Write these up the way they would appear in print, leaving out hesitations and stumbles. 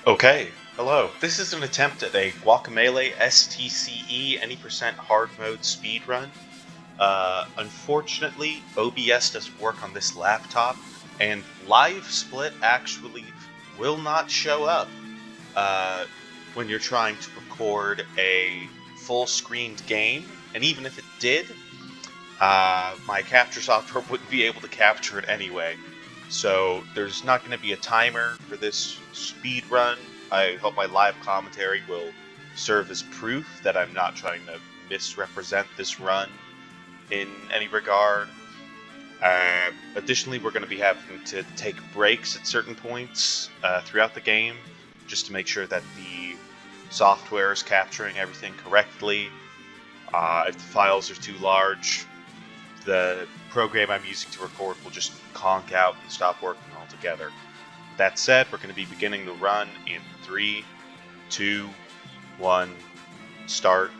Okay, hello. This is an attempt at a Guacamelee STCE any percent hard mode speedrun. Unfortunately, OBS doesn't work on this laptop, and LiveSplit actually will not show up when you're trying to record a full-screened game. And even if it did, my capture software wouldn't be able to capture it anyway. So there's not going to be a timer for this speed run. I hope my live commentary will serve as proof that I'm not trying to misrepresent this run in any regard. Additionally, we're going to be having to take breaks at certain points throughout the game just to make sure that the software is capturing everything correctly. If the files are too large, the program I'm using to record will just conk out and stop working altogether. That said, we're going to be beginning the run in 3, 2, 1, start.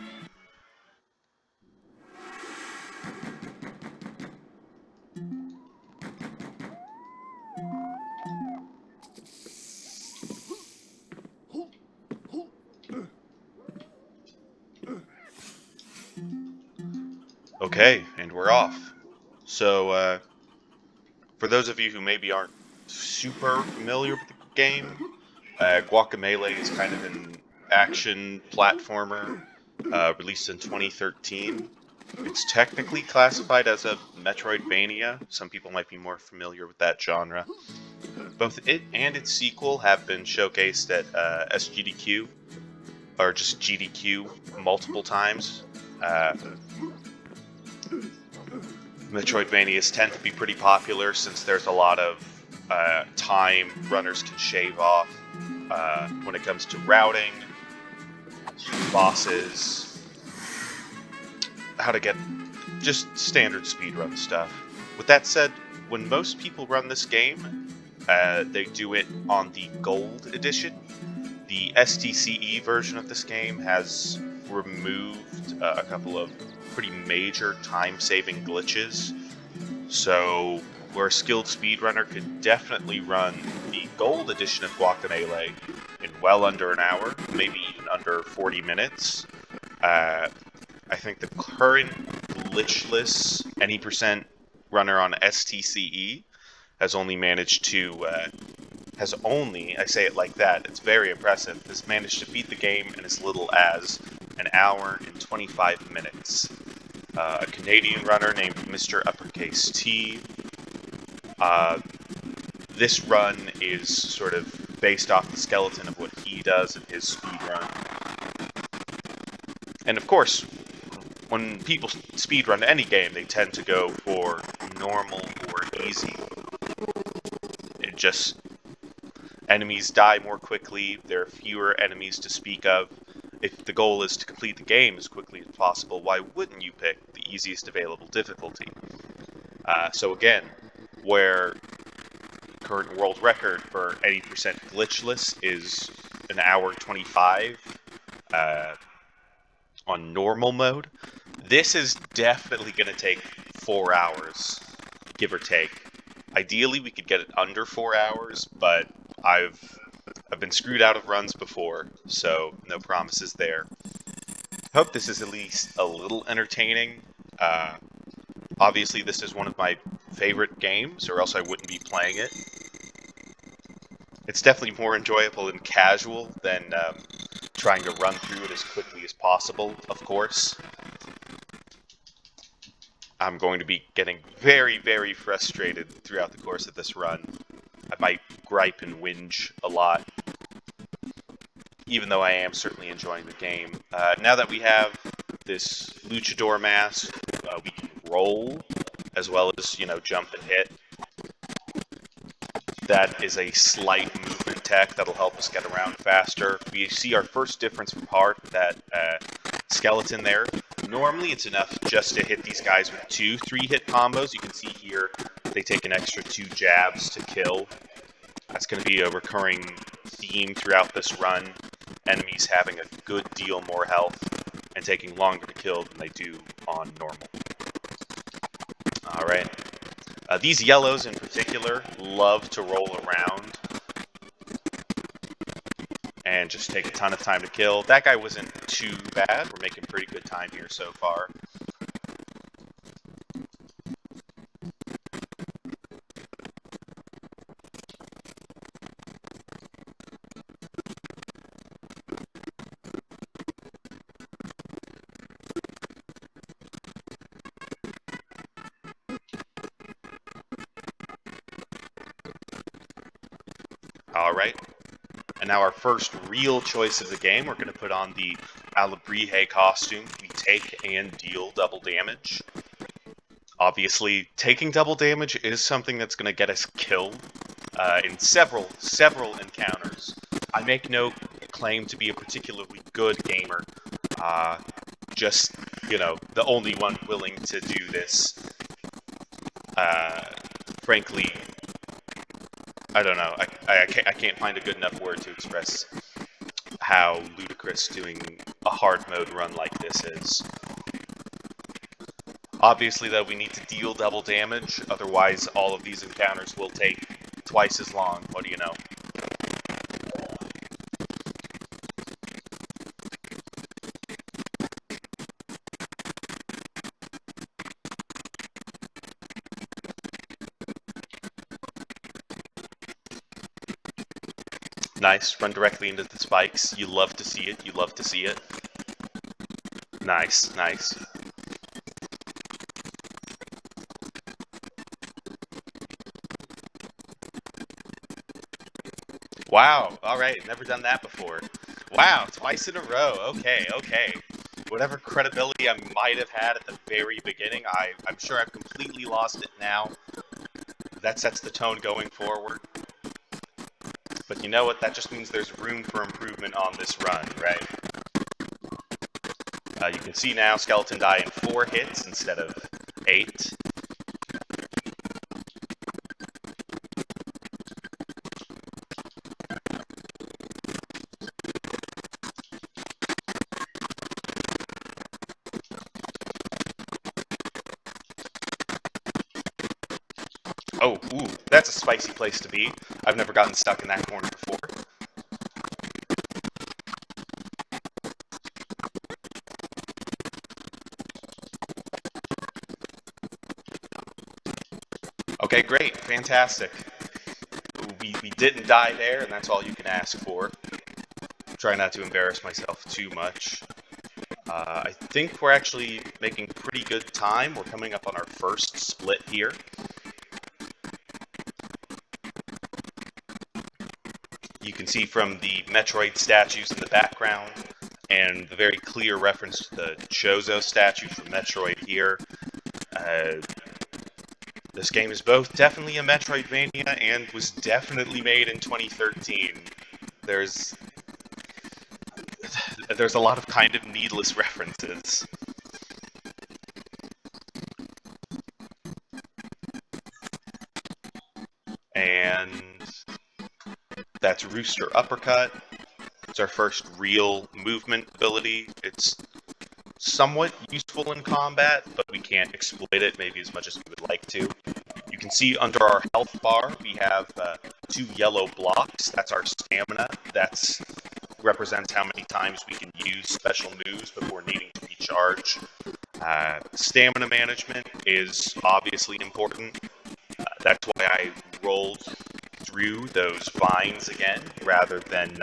Okay, and we're off. So, for those of you who maybe aren't super familiar with the game, Guacamelee is kind of an action platformer released in 2013. It's technically classified as a Metroidvania. Some people might be more familiar with that genre. Both it and its sequel have been showcased at SGDQ, or just GDQ, multiple times. Metroidvanias tend to be pretty popular since there's a lot of time runners can shave off when it comes to routing, bosses, how to get just standard speedrun stuff. With that said, when most people run this game, they do it on the Gold Edition. The STCE version of this game has removed a couple of pretty major time-saving glitches. So, where a skilled speedrunner could definitely run the Gold Edition of Guacamelee in well under an hour, maybe even under 40 minutes. I think the current Glitchless any percent runner on STCE has only managed to, I say it like that, it's very impressive, has managed to beat the game in as little as an hour and 25 minutes. A Canadian runner named Mr. Uppercase T. This run is sort of based off the skeleton of what he does in his speedrun. And of course, when people speedrun any game, they tend to go for normal or easy. It just, enemies die more quickly, there are fewer enemies to speak of. If the goal is to complete the game as quickly as possible, why wouldn't you pick the easiest available difficulty? So again, where current world record for any percent glitchless is an hour 25 on normal mode, this is definitely going to take 4 hours, give or take. Ideally, we could get it under 4 hours, but I've been screwed out of runs before, so no promises there. Hope this is at least a little entertaining. Obviously, this is one of my favorite games, or else I wouldn't be playing it. It's definitely more enjoyable and casual than trying to run through it as quickly as possible, of course. I'm going to be getting very, very frustrated throughout the course of this run. I might gripe and whinge a lot, even though I am certainly enjoying the game. Now that we have this luchador mask, we can roll, as well as, jump and hit. That is a slight movement tech that'll help us get around faster. We see our first difference from hard with that skeleton there. Normally it's enough just to hit these guys with 2 3-hit combos. You can see here they take an extra 2 jabs to kill. That's going to be a recurring theme throughout this run. Enemies having a good deal more health and taking longer to kill than they do on normal. Alright. These yellows in particular love to roll around. and just take a ton of time to kill. That guy wasn't too bad. We're making pretty good time here so far. Alright, and now our first real choice of the game, we're going to put on the Alabrije costume. We take and deal double damage. Obviously, taking double damage is something that's going to get us killed in several encounters. I make no claim to be a particularly good gamer, just, you know, the only one willing to do this. Frankly, I don't know. I can't find a good enough word to express how ludicrous doing a hard mode run like this is. Obviously, though, we need to deal double damage. Otherwise, all of these encounters will take twice as long. What do you know? Nice. Run directly into the spikes. You love to see it. You love to see it. Nice. Nice. Wow. Alright. Never done that before. Wow. Twice in a row. Okay. Okay. Whatever credibility I might have had at the very beginning, I'm sure I've completely lost it now. That sets the tone going forward. But you know what? That just means there's room for improvement on this run, right? You can see now Skeleton die in 4 hits instead of 8. Oh, ooh, that's a spicy place to be. I've never gotten stuck in that corner before. Okay, great, fantastic. We didn't die there, and that's all you can ask for. Try not to embarrass myself too much. I think we're actually making pretty good time. We're coming up on our first split here. You can see from the Metroid statues in the background and the very clear reference to the Chozo statue from Metroid here. This game is both definitely a Metroidvania and was definitely made in 2013. There's a lot of kind of needless references. And that's Rooster Uppercut. It's our first real movement ability. It's somewhat useful in combat, but we can't exploit it maybe as much as we would like to. You can see under our health bar, we have 2 yellow blocks. That's our stamina. That represents how many times we can use special moves before needing to recharge. Stamina management is obviously important. That's why I rolled through those vines again, rather than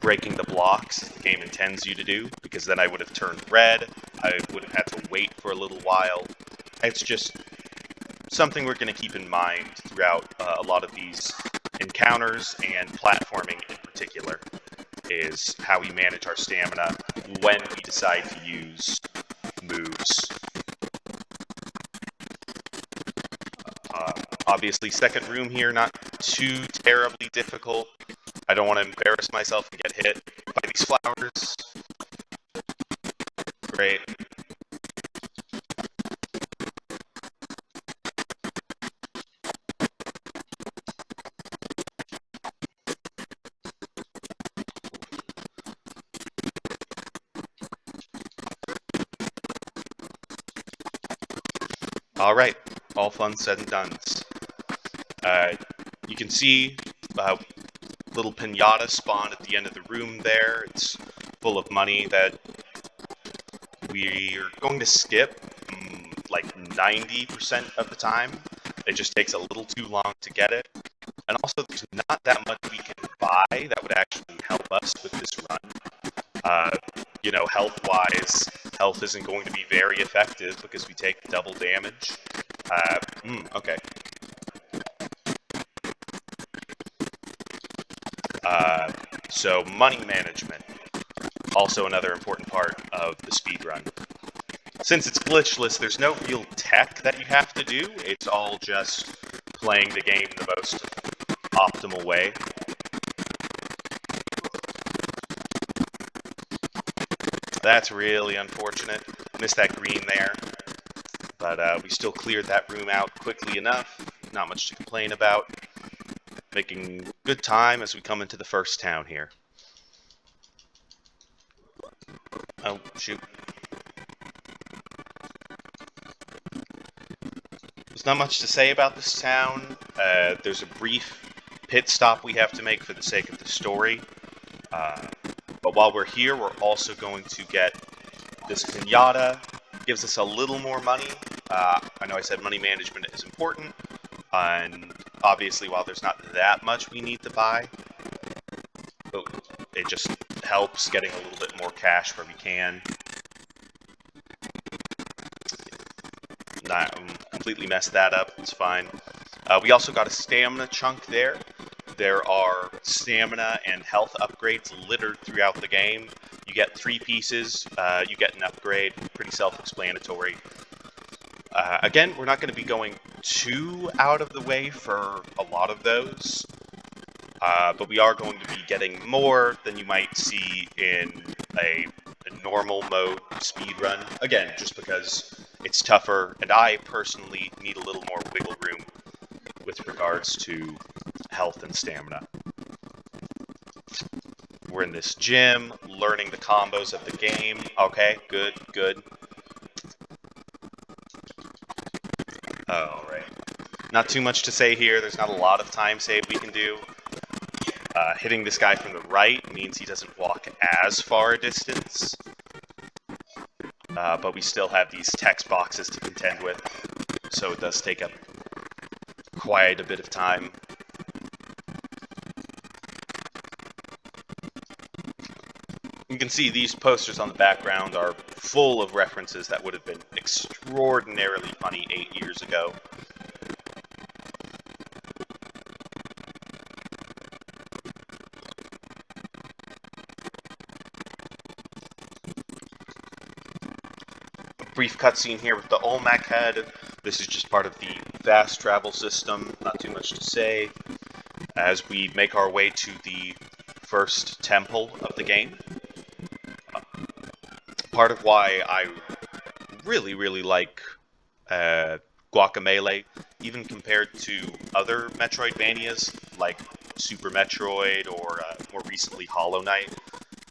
breaking the blocks as the game intends you to do, because then I would have turned red, I would have had to wait for a little while. It's just something we're going to keep in mind throughout a lot of these encounters, and platforming in particular, is how we manage our stamina when we decide to use moves. Obviously, second room here, not too terribly difficult. I don't want to embarrass myself and get hit by these flowers. Great. Alright, all fun said and done. You can see little pinata spawned at the end of the room there. It's full of money that we're going to skip like 90% of the time. It just takes a little too long to get it. And also, there's not that much we can buy that would actually help us with this run. You know, health-wise, health isn't going to be very effective because we take double damage. Okay. So money management, also another important part of the speedrun. Since it's glitchless, there's no real tech that you have to do. It's all just playing the game the most optimal way. That's really unfortunate. Missed that green there. But we still cleared that room out quickly enough. Not much to complain about. Making good time as we come into the first town here. Oh, shoot. There's not much to say about this town. There's a brief pit stop we have to make for the sake of the story. But while we're here, we're also going to get this pinata. Gives us a little more money. I know I said money management is important. And obviously, while there's not that much we need to buy, it just helps getting a little bit more cash where we can. Completely messed that up. It's fine. We also got a stamina chunk there. There are stamina and health upgrades littered throughout the game. You get 3 pieces. You get an upgrade. Pretty self-explanatory. Again, we're not going to be going too out of the way for a lot of those. But we are going to be getting more than you might see in a normal mode speedrun. Again, just because it's tougher, and I personally need a little more wiggle room with regards to health and stamina. We're in this gym, learning the combos of the game. Okay, good, good. Alright. Not too much to say here. There's not a lot of time save we can do. Hitting this guy from the right means he doesn't walk as far a distance. But we still have these text boxes to contend with, so it does take up quite a bit of time. You can see these posters on the background are full of references that would have been extraordinarily funny 8 years ago. Brief cutscene here with the Olmec head. This is just part of the fast travel system, not too much to say. As we make our way to the first temple of the game. Part of why I really, really like Guacamelee, even compared to other Metroidvanias, like Super Metroid or more recently Hollow Knight,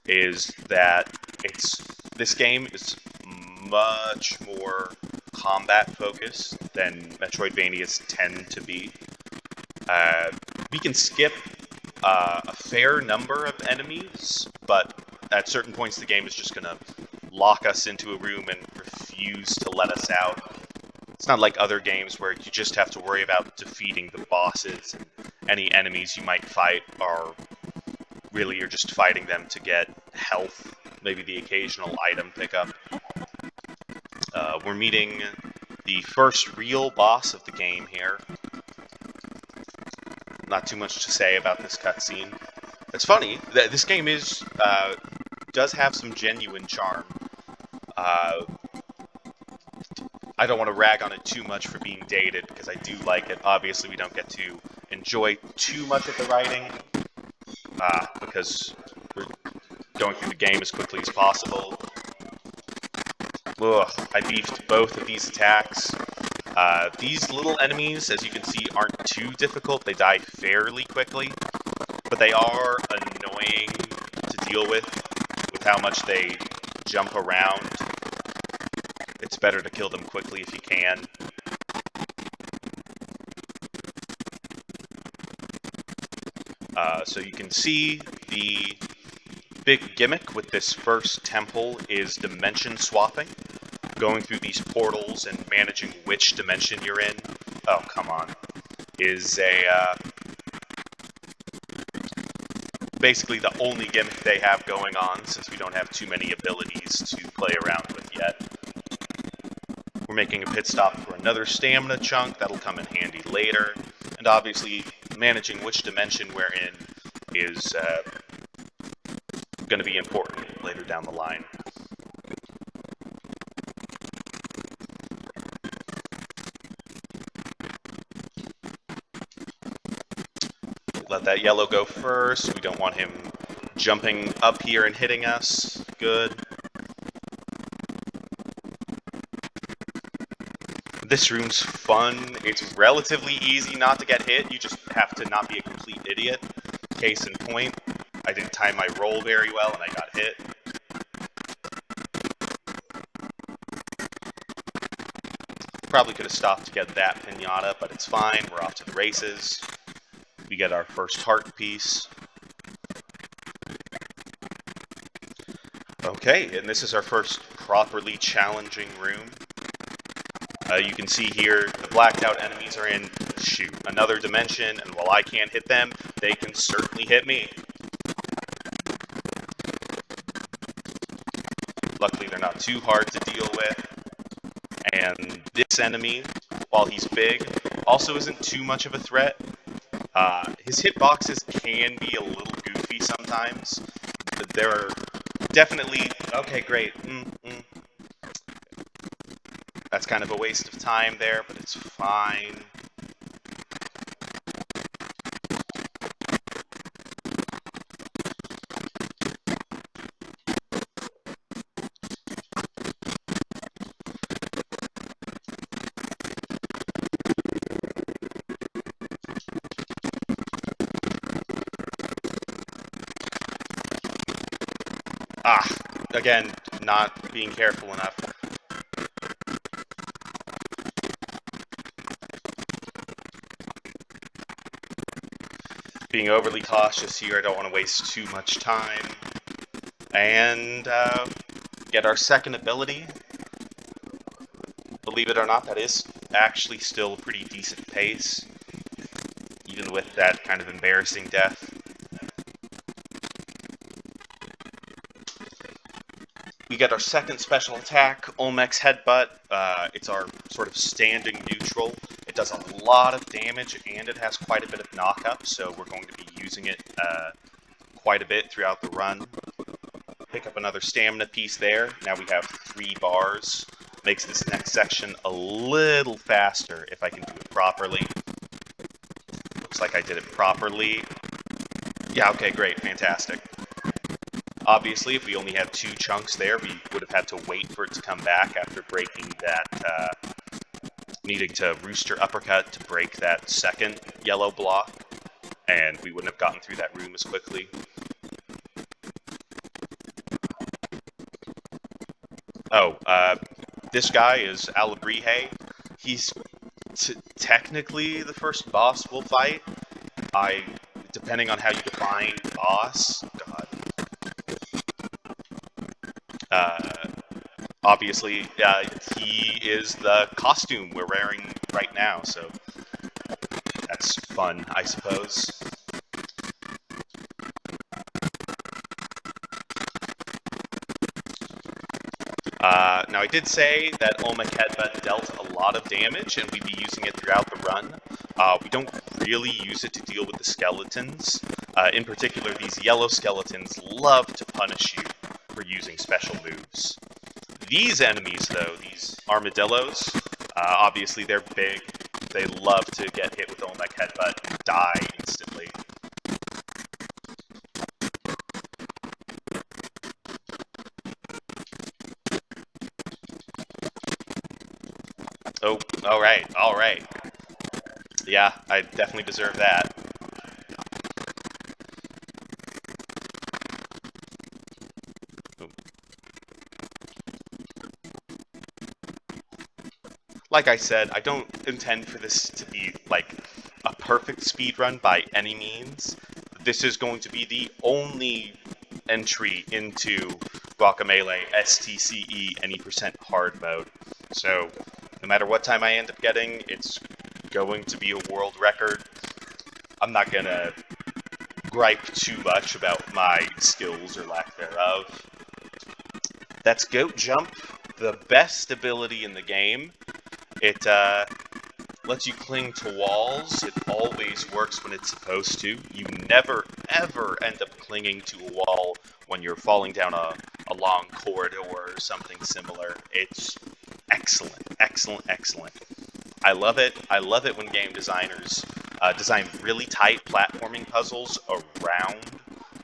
is that this game is much more combat focused than Metroidvanias tend to be. We can skip a fair number of enemies, but at certain points the game is just going to lock us into a room and refuse to let us out. It's not like other games where you just have to worry about defeating the bosses, and any enemies you might fight are really you're just fighting them to get health, maybe the occasional item pickup. We're meeting the first real boss of the game here. Not too much to say about this cutscene. It's funny that this game does have some genuine charm. I don't want to rag on it too much for being dated, because I do like it. Obviously, we don't get to enjoy too much of the writing, because we're going through the game as quickly as possible. Ugh, I beefed both of these attacks. These little enemies, as you can see, aren't too difficult. They die fairly quickly, but they are annoying to deal with how much they jump around. It's better to kill them quickly if you can. So you can see the big gimmick with this first temple is dimension swapping. Going through these portals and managing which dimension you're in. Oh, come on. Is basically the only gimmick they have going on, since we don't have too many abilities to play around with yet. We're making a pit stop for another stamina chunk. That'll come in handy later. And obviously, managing which dimension we're in is going to be important later down the line. Let that yellow go first. We don't want him jumping up here and hitting us. Good. This room's fun. It's relatively easy not to get hit. You just have to not be a complete idiot. Case in point, I didn't time my roll very well and I got hit. Probably could have stopped to get that pinata, but it's fine. We're off to the races. We get our first heart piece. Okay, and this is our first properly challenging room. You can see here the blacked out enemies are in, shoot, another dimension, and while I can't hit them, they can certainly hit me. Luckily, they're not too hard to deal with. And this enemy, while he's big, also isn't too much of a threat. His hitboxes can be a little goofy sometimes. But there are definitely... Okay, great. That's kind of a waste of time there, but it's fine. Again, not being careful enough. Being overly cautious here, I don't want to waste too much time. And get our second ability. Believe it or not, that is actually still a pretty decent pace, even with that kind of embarrassing death. We get our second special attack, Olmec's Headbutt. It's our sort of standing neutral. It does a lot of damage, and it has quite a bit of knock-up, so we're going to be using it quite a bit throughout the run. Pick up another stamina piece there. Now we have 3 bars. Makes this next section a little faster if I can do it properly. Looks like I did it properly. Yeah, okay, great, fantastic. Obviously, if we only had 2 chunks there, we would have had to wait for it to come back after breaking that, needing to Rooster Uppercut to break that second yellow block, and we wouldn't have gotten through that room as quickly. Oh, this guy is Alabrije. He's technically the first boss we'll fight. Depending on how you define boss, God. Obviously, he is the costume we're wearing right now, so that's fun, I suppose. Now, I did say that Olmec Headbutt dealt a lot of damage, and we'd be using it throughout the run. We don't really use it to deal with the skeletons. In particular, these yellow skeletons love to punish you for using special moves. These enemies, though, these armadillos, obviously they're big. They love to get hit with Olmec Headbutt and die instantly. Oh, alright. Yeah, I definitely deserve that. Like I said, I don't intend for this to be, like, a perfect speedrun by any means. this is going to be the only entry into Guacamelee STCE any % hard mode. So no matter what time I end up getting, it's going to be a world record. I'm not gonna gripe too much about my skills or lack thereof. That's Goat Jump, the best ability in the game. It lets you cling to walls. It always works when it's supposed to. You never, ever end up clinging to a wall when you're falling down a long corridor or something similar. It's excellent, excellent, excellent. I love it. I love it when game designers design really tight platforming puzzles around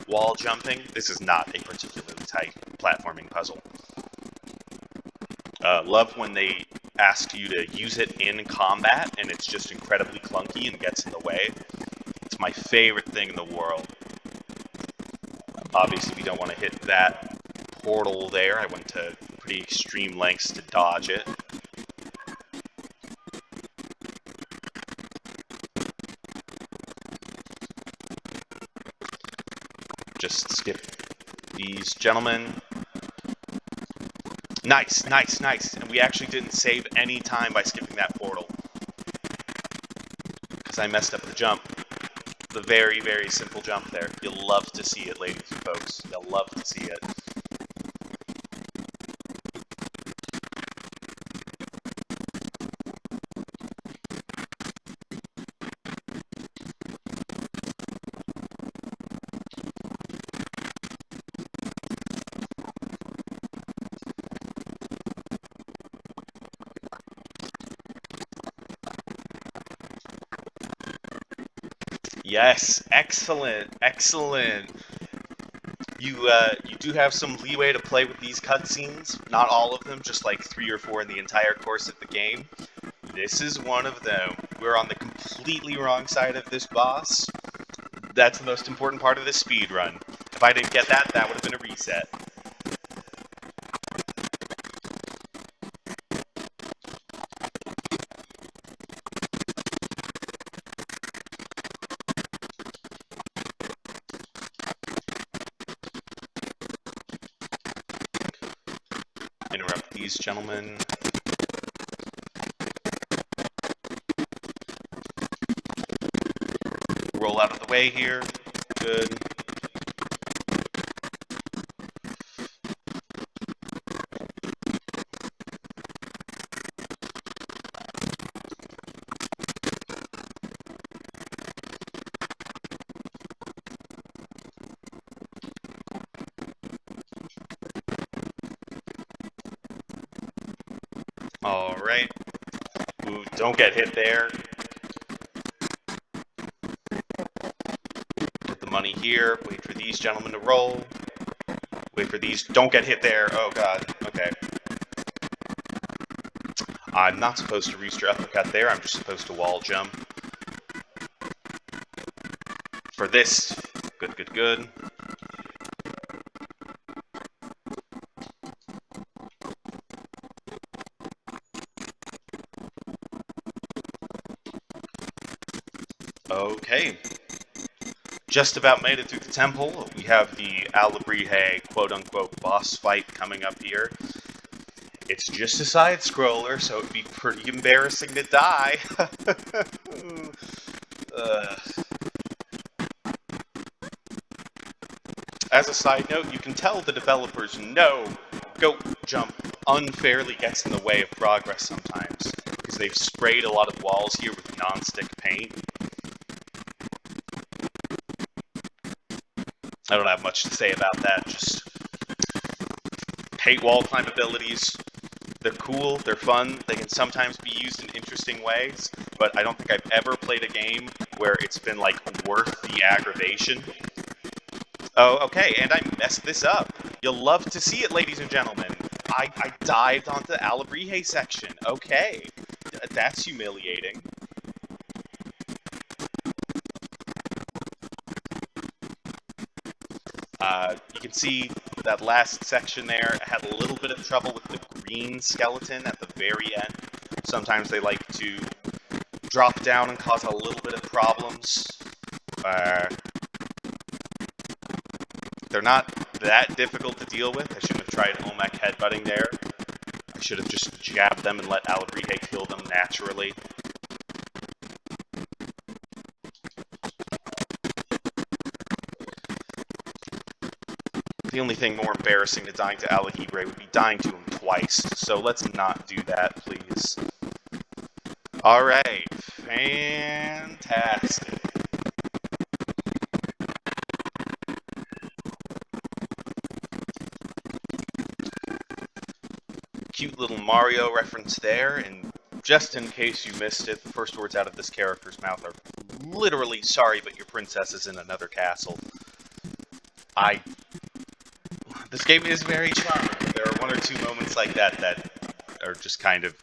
wall jumping. This is not a particularly tight platforming puzzle. Love when they ask you to use it in combat and it's just incredibly clunky and gets in the way. It's my favorite thing in the world. Obviously, we don't want to hit that portal there. I went to pretty extreme lengths to dodge it. Just skip these gentlemen. Nice, nice, nice. And we actually didn't save any time by skipping that portal. Because I messed up the jump. The very, very simple jump there. You'll love to see it, ladies and folks. You'll love to see it. Yes, excellent, excellent. You do have some leeway to play with these cutscenes. Not all of them, just like 3 or 4 in the entire course of the game. This is one of them. We're on the completely wrong side of this boss. That's the most important part of this speedrun. If I didn't get that, that would have been a reset. Interrupt these gentlemen. Roll out of the way here. Good. Alright. Ooh, don't get hit there. Put the money here. Wait for these gentlemen to roll. Wait for these. Don't get hit there. Oh god. Okay. I'm not supposed to Rooster Uppercut there. I'm just supposed to wall jump. For this. Good, good, good. Okay. Just about made it through the temple. We have the Alabrije quote-unquote boss fight coming up here. It's just a side-scroller, so it'd be pretty embarrassing to die. As a side note, you can tell the developers know Goat Jump unfairly gets in the way of progress sometimes, because they've sprayed a lot of walls here with non-stick paint. I don't have much to say about that, just hate wall climb abilities. They're cool, they're fun, they can sometimes be used in interesting ways, but I don't think I've ever played a game where it's been, like, worth the aggravation. Oh, okay, and I messed this up. You'll love to see it, ladies and gentlemen. I dived onto the Alabrije section. Okay, that's humiliating. You can see that last section there. I had a little bit of trouble with the green skeleton at the very end. Sometimes they like to drop down and cause a little bit of problems. they're not that difficult to deal with. I shouldn't have tried Olmec headbutting there. I should have just jabbed them and let Alarihe kill them naturally. The only thing more embarrassing to dying to Alarihe would be dying to him twice, so let's not do that, please. Alright, fantastic. Cute little Mario reference there, and just in case you missed it, the first words out of this character's mouth are literally, "Sorry, but your princess is in another castle." This game is very charming. There are one or two moments like that that are just kind of,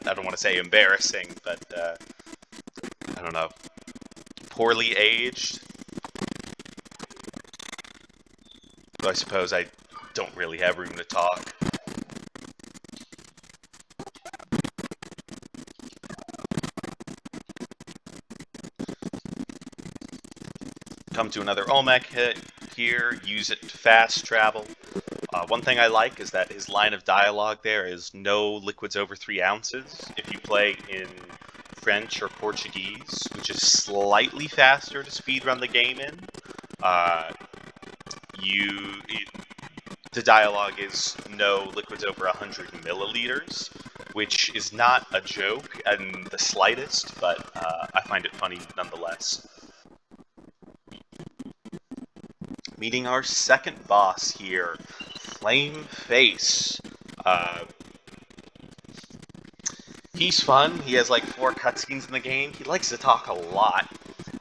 I don't want to say embarrassing, but, I don't know, poorly aged. Though I suppose I don't really have room to talk. Come to another Olmec hit here, use it to fast travel. One thing I like is that his line of dialogue there is no liquids over 3 ounces. If you play in French or Portuguese, which is slightly faster to speedrun the game in, the dialogue is no liquids over 100 milliliters, which is not a joke in the slightest, but I find it funny nonetheless. Meeting our second boss here, Flame Face. He's fun. He has like 4 cutscenes in the game. He likes to talk a lot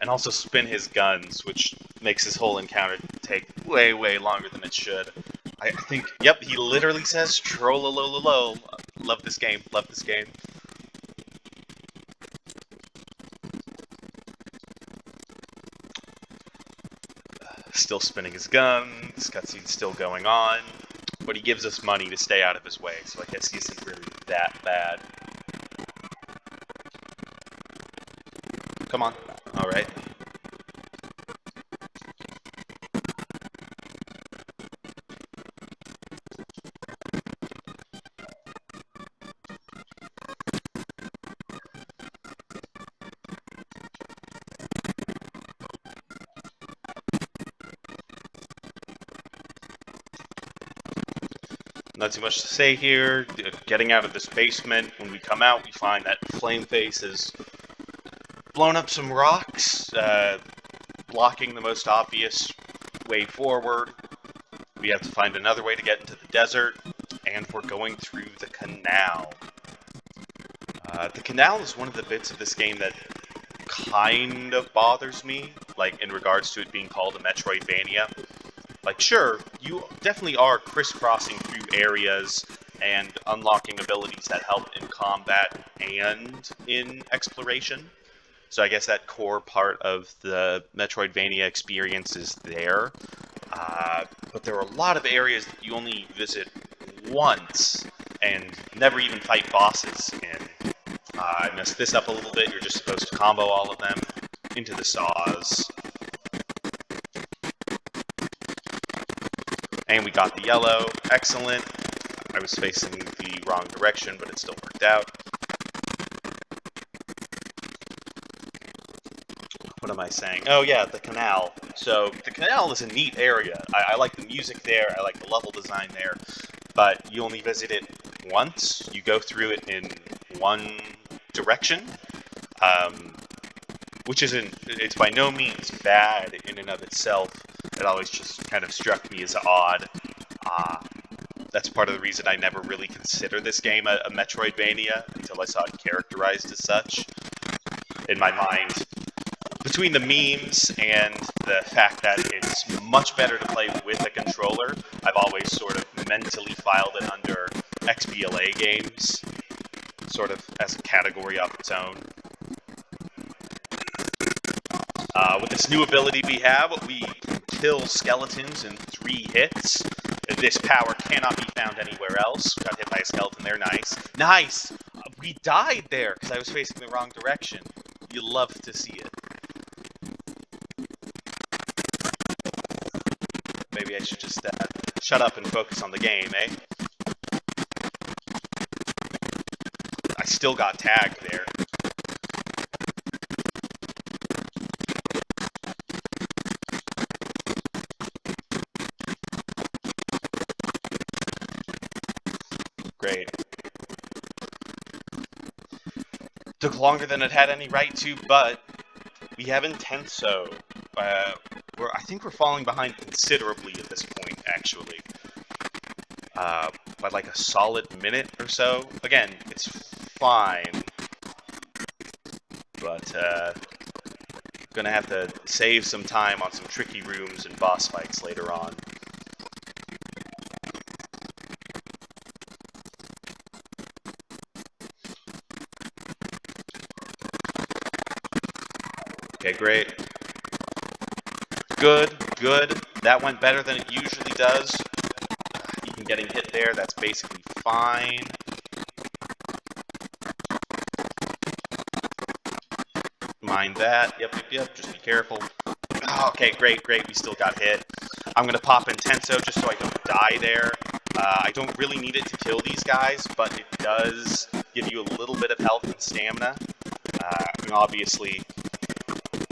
and also spin his guns, which makes his whole encounter take way, way longer than it should. I think, yep, he literally says trollolololo. Love this game. Love this game. Still spinning his gun, this cutscene's still going on, but he gives us money to stay out of his way, so I guess he isn't really that bad. Come on. Alright. Not too much to say here. Getting out of this basement, when we come out, we find that Flameface has blown up some rocks, blocking the most obvious way forward. We have to find another way to get into the desert, and we're going through the canal. The canal is one of the bits of this game that kind of bothers me, like in regards to it being called a Metroidvania. Like, sure, you definitely are crisscrossing through areas and unlocking abilities that help in combat and in exploration. So I guess that core part of the Metroidvania experience is there. But there are a lot of areas that you only visit once and never even fight bosses in. I messed this up a little bit. You're just supposed to combo all of them into the saws. And we got the yellow. Excellent. I was facing the wrong direction, but it still worked out. What am I saying? Oh yeah, the canal. So, the canal is a neat area. I like the music there, I like the level design there, but you only visit it once. You go through it in one direction, which it's by no means bad in and of itself. It always just kind of struck me as odd. That's part of the reason I never really considered this game a Metroidvania until I saw it characterized as such. In my mind, between the memes and the fact that it's much better to play with a controller, I've always sort of mentally filed it under XBLA games, sort of as a category of its own. With this new ability we have, we can kill skeletons in 3 hits. This power cannot be found anywhere else. Got hit by a skeleton there, nice. Nice! We died there because I was facing the wrong direction. You love to see it. Maybe maybe I should just shut up and focus on the game, eh? I still got tagged there. Great. Took longer than it had any right to, but we have Intenso. I think we're falling behind considerably at this point, actually. By like a solid minute or so. Again, it's fine. But, gonna have to save some time on some tricky rooms and boss fights later on. Okay, great. Good, good. That went better than it usually does. Even getting hit there, that's basically fine. Mind that. Yep. Just be careful. Oh, okay, great. We still got hit. I'm going to pop Intenso just so I don't die there. I don't really need it to kill these guys, but it does give you a little bit of health and stamina. And obviously,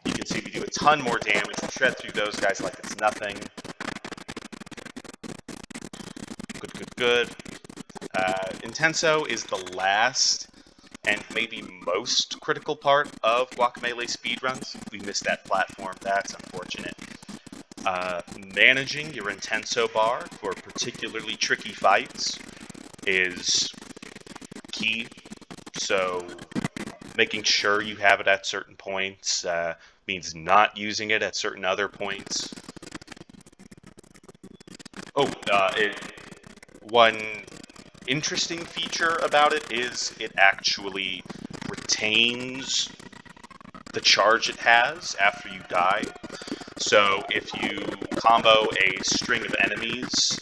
you can see we do a ton more damage. We shred through those guys like it's nothing. Good. Intenso is the last and maybe most critical part of Guacamelee speedruns. We missed that platform. That's unfortunate. Managing your Intenso bar for particularly tricky fights is key. So making sure you have it at certain points means not using it at certain other points. One interesting feature about it is it actually retains the charge it has after you die. So if you combo a string of enemies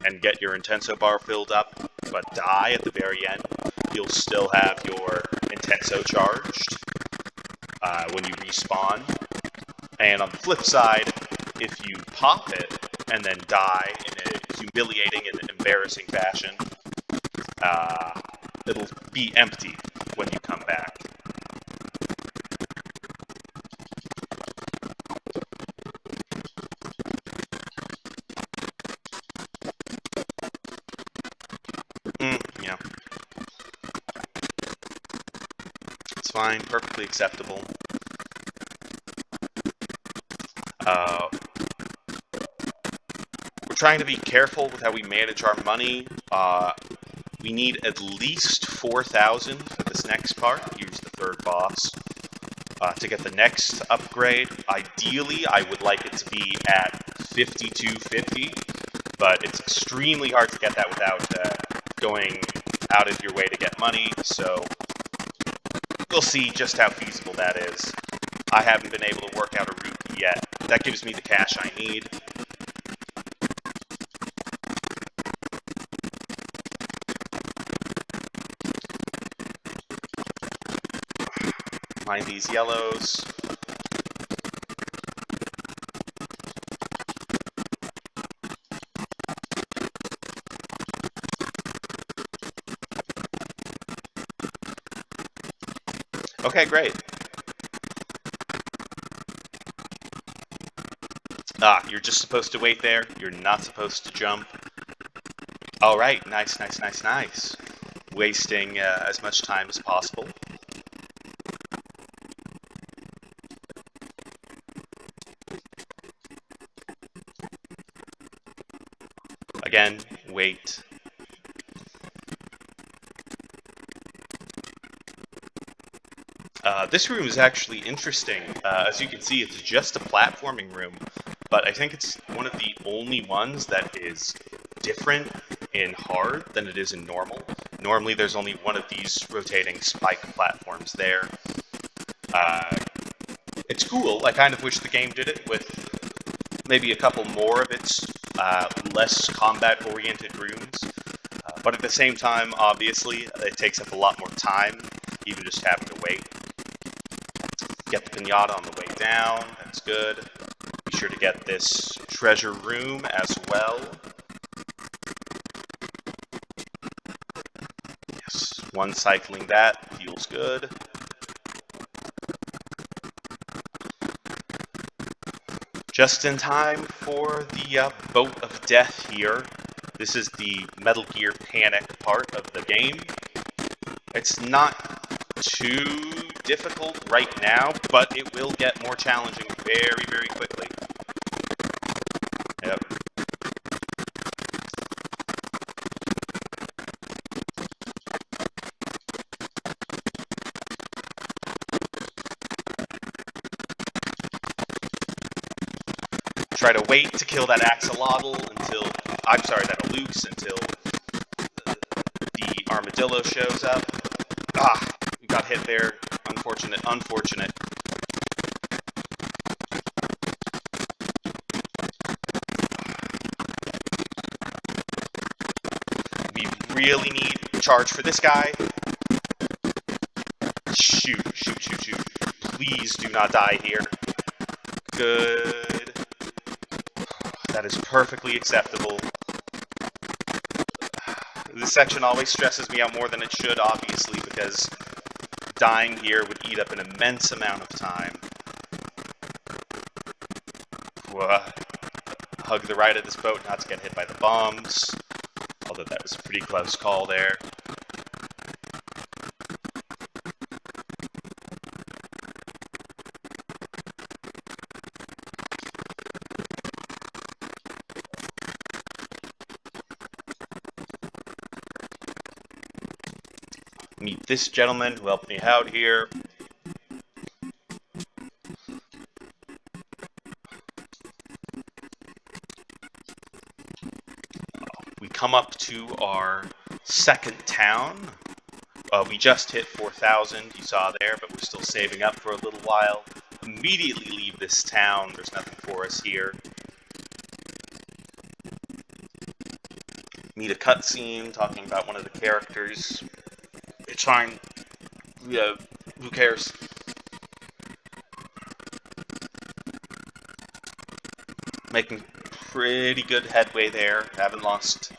and get your Intenso bar filled up, but die at the very end, you'll still have your Intenso charged when you respawn. And on the flip side, if you pop it and then die in a humiliating and embarrassing fashion, it'll be empty when you come back. Yeah. It's fine, perfectly acceptable. We're trying to be careful with how we manage our money. We need at least 4,000 for this next part. Here's the third boss. To get the next upgrade, ideally, I would like it to be at 5250, but it's extremely hard to get that without going out of your way to get money, so we'll see just how feasible that is. I haven't been able to work out a route yet. That gives me the cash I need. Mind these yellows. Okay, great. You're just supposed to wait there. You're not supposed to jump. All right, nice. Wasting as much time as possible. Again, wait. This room is actually interesting. As you can see, it's just a platforming room, but I think it's one of the only ones that is different in hard than it is in normal. Normally, there's only one of these rotating spike platforms there. It's cool. I kind of wish the game did it with maybe a couple more of its less combat-oriented rooms. But at the same time, obviously, it takes up a lot more time, even just having to wait. Get the pinata on the way down, that's good. Be sure to get this treasure room as well. Yes, one cycling that feels good. Just in time for the Boat of Death here. This is the Metal Gear Panic part of the game. It's not too difficult right now, but it will get more challenging very, very quickly. Yep. Try to wait to kill that axolotl until, I'm sorry, that Alux until the armadillo shows up. Ah, we got hit there. Unfortunate, unfortunate. We really need charge for this guy. Shoot, shoot, shoot, shoot. Please do not die here. Good. That is perfectly acceptable. This section always stresses me out more than it should, obviously, because dying here would eat up an immense amount of time. Hug the right of this boat not to get hit by the bombs. Although that was a pretty close call there. Meet this gentleman who helped me out here. We come up to our second town. We just hit 4,000, you saw there, but we're still saving up for a little while. Immediately leave this town. There's nothing for us here. Meet a cutscene talking about one of the characters. It's fine. Yeah, who cares? Making pretty good headway there. Haven't lost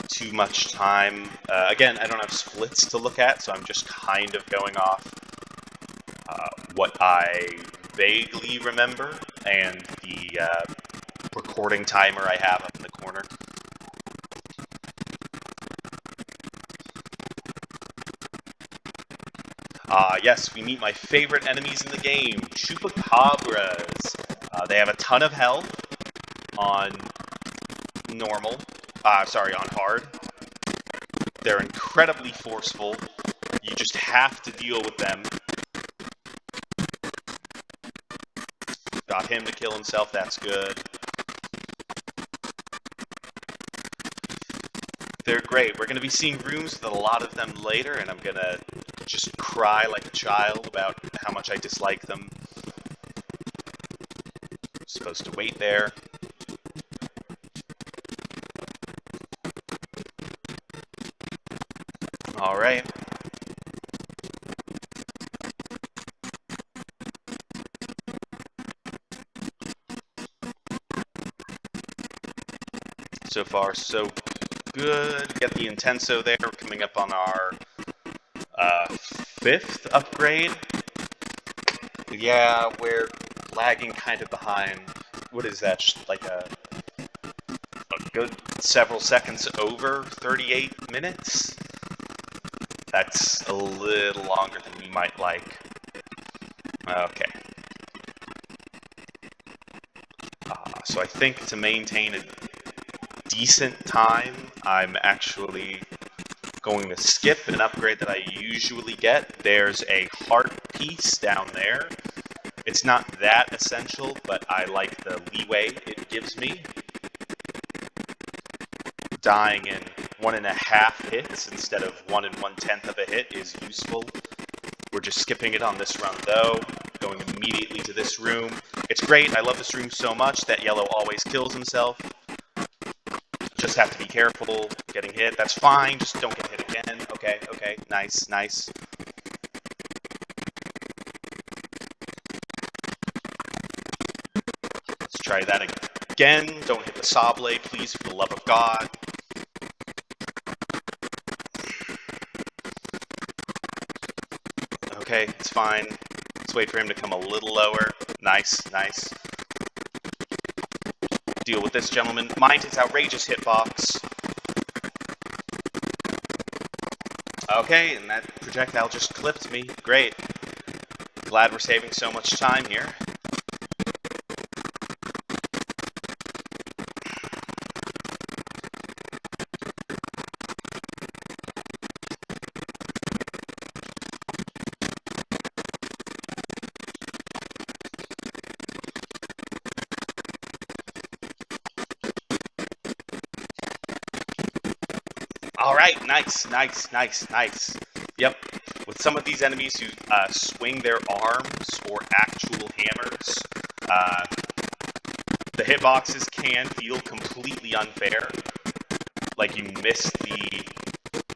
too much time. Again, I don't have splits to look at, so I'm just kind of going off what I vaguely remember and the recording timer I have up in the corner. Yes, we meet my favorite enemies in the game, Chupacabras. They have a ton of health on normal, on hard. They're incredibly forceful. You just have to deal with them. Got him to kill himself, that's good. They're great. We're going to be seeing rooms with a lot of them later, and I'm going to just cry like a child about how much I dislike them. Supposed to wait there. Alright. So far, so good. Get the Intenso there. We're coming up on our 5th upgrade. Yeah, we're lagging kind of behind. What is that? Just like a good several seconds over 38 minutes? That's a little longer than we might like. Okay. So I think to maintain a decent time, I'm actually going to skip an upgrade that I usually get. There's a heart piece down there. It's not that essential, but I like the leeway it gives me. Dying in 1.5 hits instead of 1 1/10 of a hit is useful. We're just skipping it on this run though, going immediately to this room. It's great, I love this room so much that Yellow always kills himself. Just have to be careful getting hit. That's fine, just don't get hit again. Okay, okay, nice, nice. Let's Try that again. Don't hit the saw blade, please, for the love of God. Okay, it's fine. Let's wait for him to come a little lower. Nice, nice. Deal with this gentleman. Mind his outrageous hitbox. Okay, and that projectile just clipped me. Great. Glad we're saving so much time here. Alright, nice, nice, nice, nice. Yep, with some of these enemies who swing their arms or actual hammers, the hitboxes can feel completely unfair. Like you miss the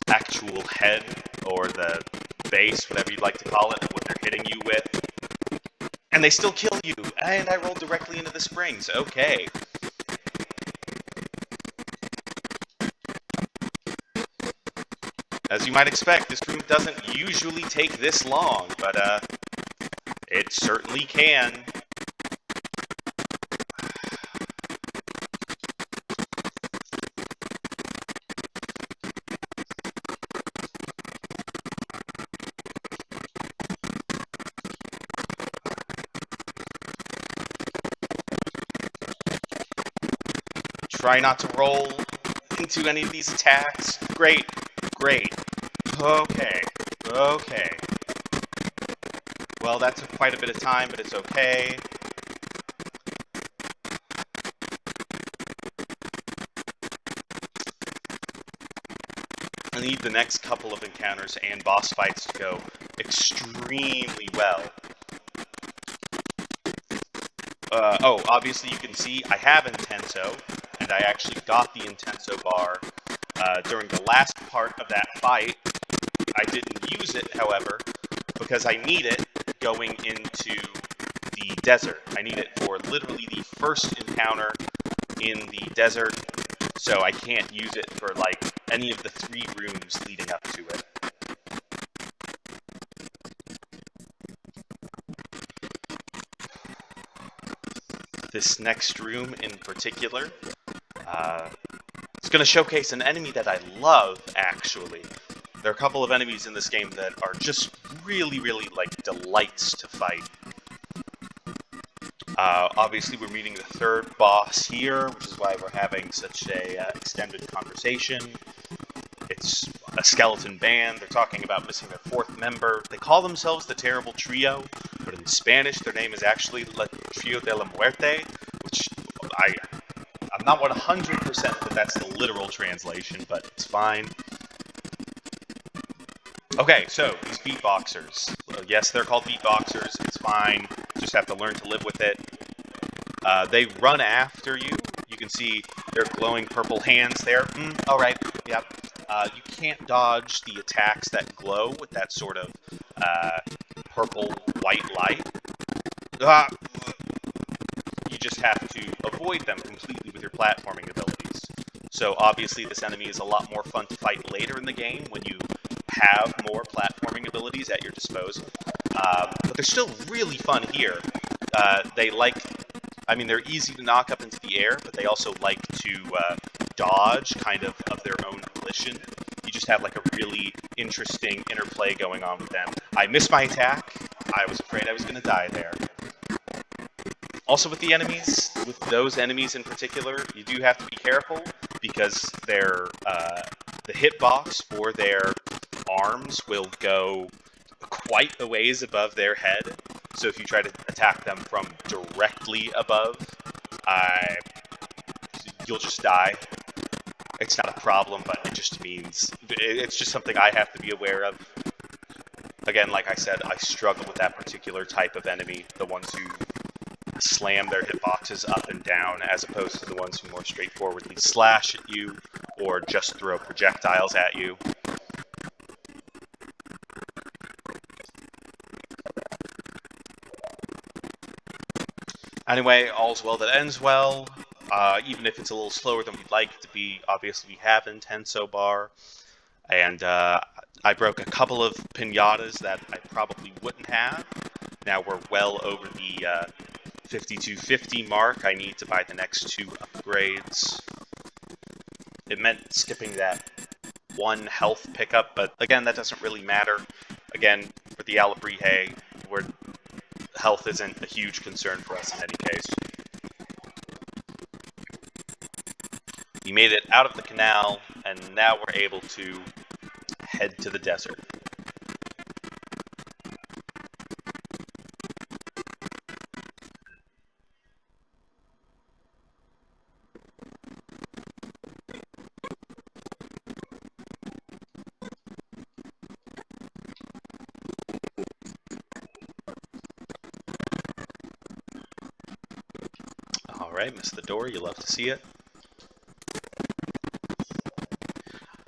actual head or the base, whatever you'd like to call it, what they're hitting you with. And they still kill you, and I rolled directly into the springs. Okay. As you might expect, this room doesn't usually take this long, but it certainly can. Try not to roll into any of these attacks. Great. Great. Okay. Okay. Well, that took quite a bit of time, but it's okay. I need the next couple of encounters and boss fights to go extremely well. Oh, obviously you can see I have Intenso, and I actually got the Intenso bar during the last part of that fight. I didn't use it, however, because I need it going into the desert. I need it for literally the first encounter in the desert, so I can't use it for, like, any of the 3 rooms leading up to it. This next room in particular, it's going to showcase an enemy that I love, actually. There are a couple of enemies in this game that are just really, really, like, delights to fight. Obviously, we're meeting the 3rd boss here, which is why we're having such a extended conversation. It's a skeleton band. They're talking about missing their 4th member. They call themselves the Terrible Trio, but in Spanish, their name is actually La Trio de la Muerte, which I'm not 100% that that's the literal translation, but it's fine. Okay, so, these beatboxers. Yes, they're called beatboxers. It's fine. Just have to learn to live with it. They run after you. You can see their glowing purple hands there. Alright, yep. You can't dodge the attacks that glow with that sort of purple-white light. You just have to avoid them completely with your platforming abilities. So obviously this enemy is a lot more fun to fight later in the game when you have more platforming abilities at your disposal. But they're still really fun here. They're easy to knock up into the air, but they also like to dodge kind of their own volition. You just have like a really interesting interplay going on with them. I missed my attack. I was afraid I was going to die there. Also with the enemies, with those enemies in particular, you do have to be careful because the hitbox for their arms will go quite a ways above their head. So if you try to attack them from directly above, you'll just die. It's not a problem, but it just means it's just something I have to be aware of. Again, like I said, I struggle with that particular type of enemy, the ones who slam their hitboxes up and down, as opposed to the ones who more straightforwardly slash at you or just throw projectiles at you. Anyway, all's well that ends well. Even if it's a little slower than we'd like it to be, obviously we have Intenso bar. And I broke a couple of pinatas that I probably wouldn't have. Now we're well over the 5250 mark. I need to buy the next 2 upgrades. It meant skipping that 1 health pickup, but again, that doesn't really matter. Again, for the Alabrije, where health isn't a huge concern for us in any case. We made it out of the canal, and now we're able to head to the desert. Alright, missed the door, you love to see it.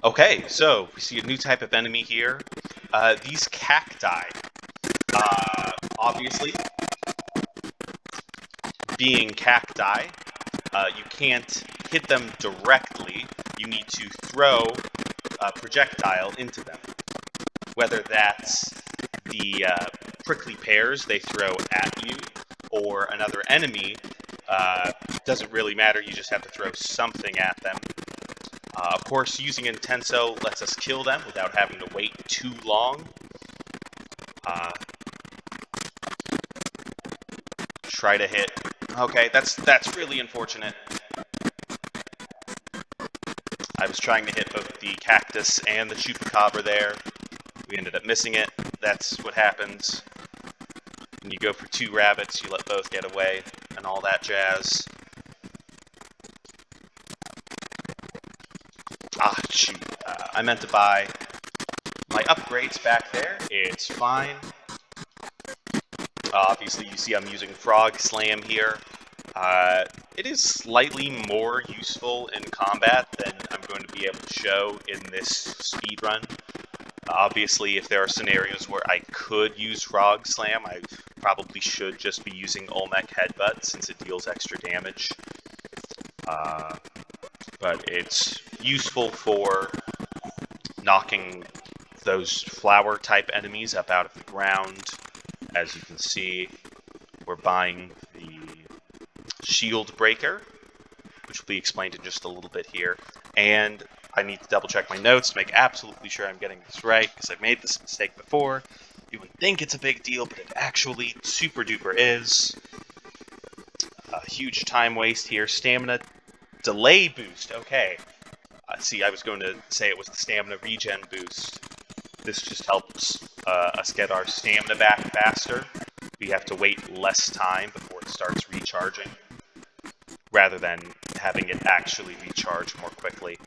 Okay, so we see a new type of enemy here. These cacti. Obviously, being cacti, you can't hit them directly. You need to throw a projectile into them. Whether that's the prickly pears they throw at you, or another enemy, doesn't really matter. You just have to throw something at them. Of course, using Intenso lets us kill them without having to wait too long. Try to hit. Okay, that's really unfortunate. I was trying to hit both the cactus and the chupacabra there. We ended up missing it. That's what happens when you go for 2 rabbits. You let both get away and all that jazz. Ah, shoot. I meant to buy my upgrades back there. It's fine. Obviously, you see I'm using Frog Slam here. It is slightly more useful in combat than I'm going to be able to show in this speedrun. Obviously, if there are scenarios where I could use Frog Slam, I probably should just be using Olmec Headbutt since it deals extra damage. But it's useful for knocking those flower-type enemies up out of the ground. As you can see, we're buying the Shield Breaker, which will be explained in just a little bit here. And I need to double-check my notes to make absolutely sure I'm getting this right, because I've made this mistake before. You would think it's a big deal, but it actually super-duper is. A huge time waste here. Stamina delay boost, okay. See, I was going to say it was the stamina regen boost. This just helps us get our stamina back faster. We have to wait less time before it starts recharging, rather than having it actually recharge more quickly.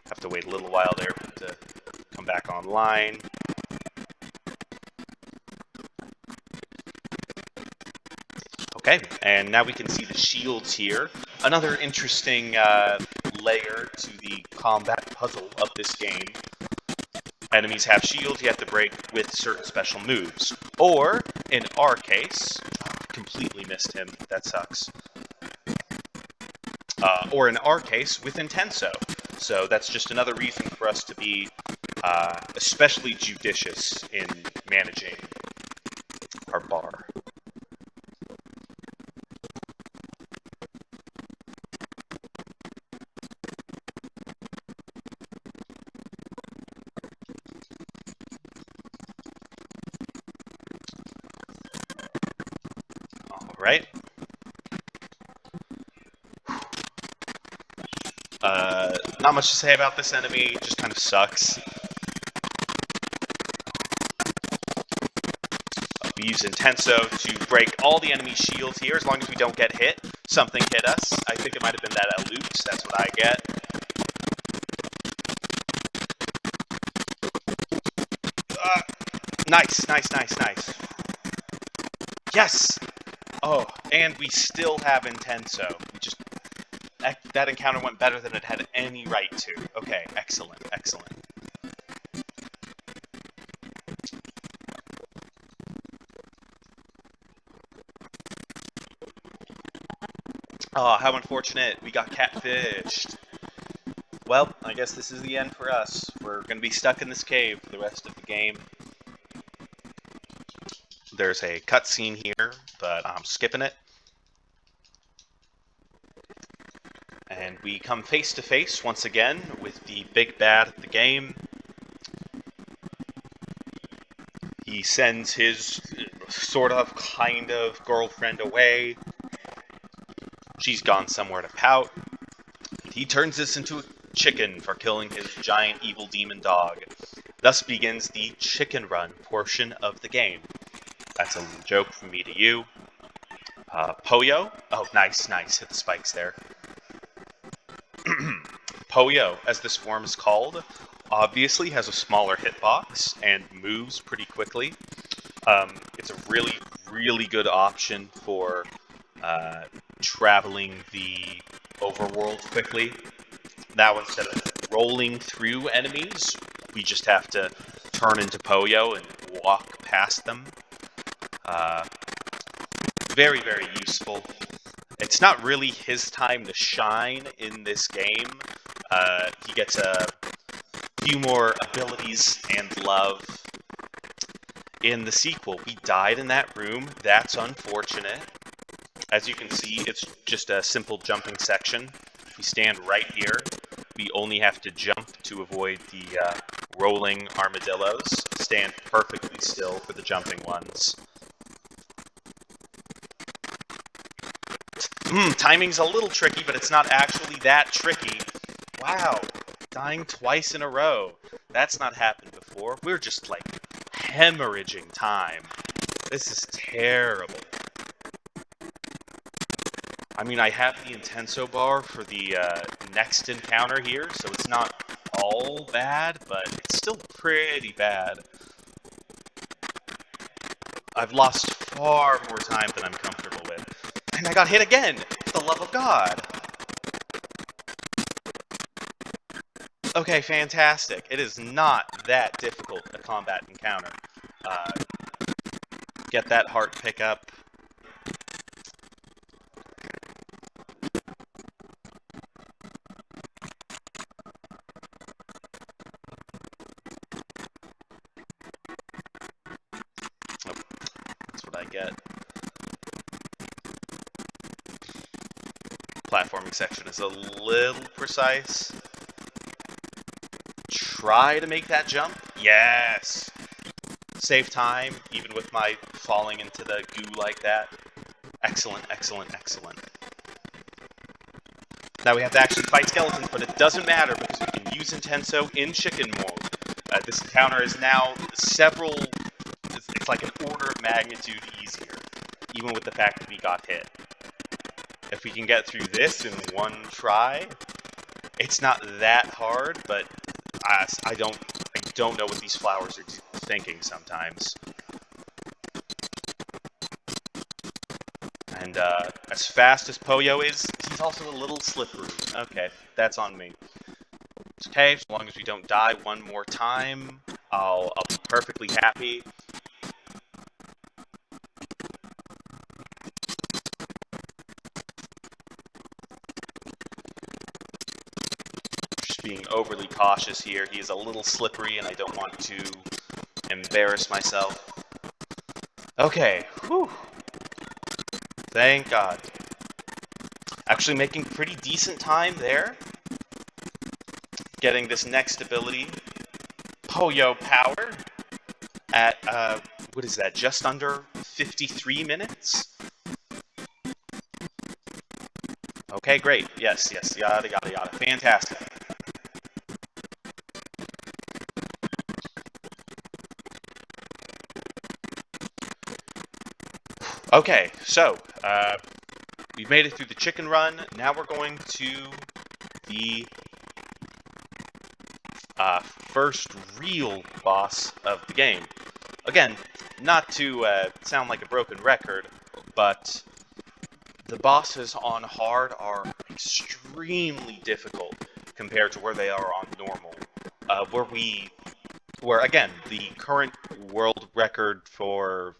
Have to wait a little while there for it to come back online. Okay, and now we can see the shields here. Another interesting layer to the combat puzzle of this game. Enemies have shields you have to break with certain special moves. Or, in our case, completely missed him, that sucks. Or in our case, with Intenso. So that's just another reason for us to be especially judicious in managing our bar. Right? Not much to say about this enemy, it just kind of sucks. We use Intenso to break all the enemy shields here, as long as we don't get hit. Something hit us. I think it might have been that Alute, that's what I get. Nice, nice, nice, nice. Yes! Oh, and we still have Intenso. We just... That encounter went better than it had any right to. Okay, excellent, excellent. Oh, how unfortunate. We got catfished. Well, I guess this is the end for us. We're going to be stuck in this cave for the rest of the game. There's a cutscene here, but I'm skipping it. And we come face to face once again with the big bad of the game. He sends his sort of, kind of girlfriend away. She's gone somewhere to pout. He turns this into a chicken for killing his giant evil demon dog. Thus begins the chicken run portion of the game. That's a little joke from me to you. Poyo. Oh, nice, nice. Hit the spikes there. Poyo, as this form is called, obviously has a smaller hitbox and moves pretty quickly. It's a really, really good option for traveling the overworld quickly. Now, instead of rolling through enemies, we just have to turn into Poyo and walk past them. Very, very useful. It's not really his time to shine in this game. He gets a few more abilities and love in the sequel. We died in that room. That's unfortunate. As you can see, it's just a simple jumping section. If we stand right here, we only have to jump to avoid the rolling armadillos. Stand perfectly still for the jumping ones. Timing's a little tricky, but it's not actually that tricky. Wow, dying twice in a row. That's not happened before. We're just, like, hemorrhaging time. This is terrible. I mean, I have the Intenso bar for the next encounter here, so it's not all bad, but it's still pretty bad. I've lost far more time than I'm comfortable with. And I got hit again! For the love of God! Okay, fantastic. It is not that difficult a combat encounter. Get that heart pickup. Oh, that's what I get. Platforming section is a little precise. Try to make that jump. Yes! Save time, even with my falling into the goo like that. Excellent, excellent, excellent. Now we have to actually fight skeletons, but it doesn't matter because we can use Intenso in chicken mode. This encounter is now several... It's like an order of magnitude easier, even with the fact that we got hit. If we can get through this in one try, it's not that hard, but I don't know what these flowers are thinking sometimes. And as fast as Poyo is, he's also a little slippery. Okay, that's on me. It's okay, as long as we don't die one more time, I'll be perfectly happy. Just being overly cautious here. He is a little slippery, and I don't want to embarrass myself. Okay, whew. Thank God. Actually making pretty decent time there. Getting this next ability, Poyo Power, at, what is that, just under 53 minutes? Okay, great. Yes, yes, yada, yada, yada. Fantastic. Okay, so, we've made it through the chicken run. Now we're going to the first real boss of the game. Again, not to sound like a broken record, but the bosses on hard are extremely difficult compared to where they are on normal. Where again, the current world record for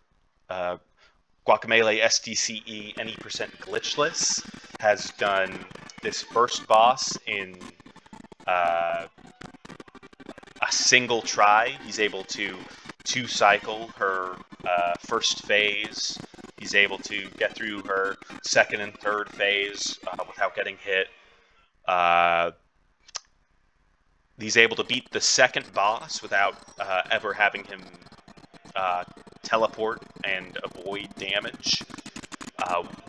Guacamelee STCE any percent glitchless has done this first boss in a single try. He's able to two-cycle her first phase. He's able to get through her second and third phase without getting hit. He's able to beat the second boss without ever having him teleport and avoid damage.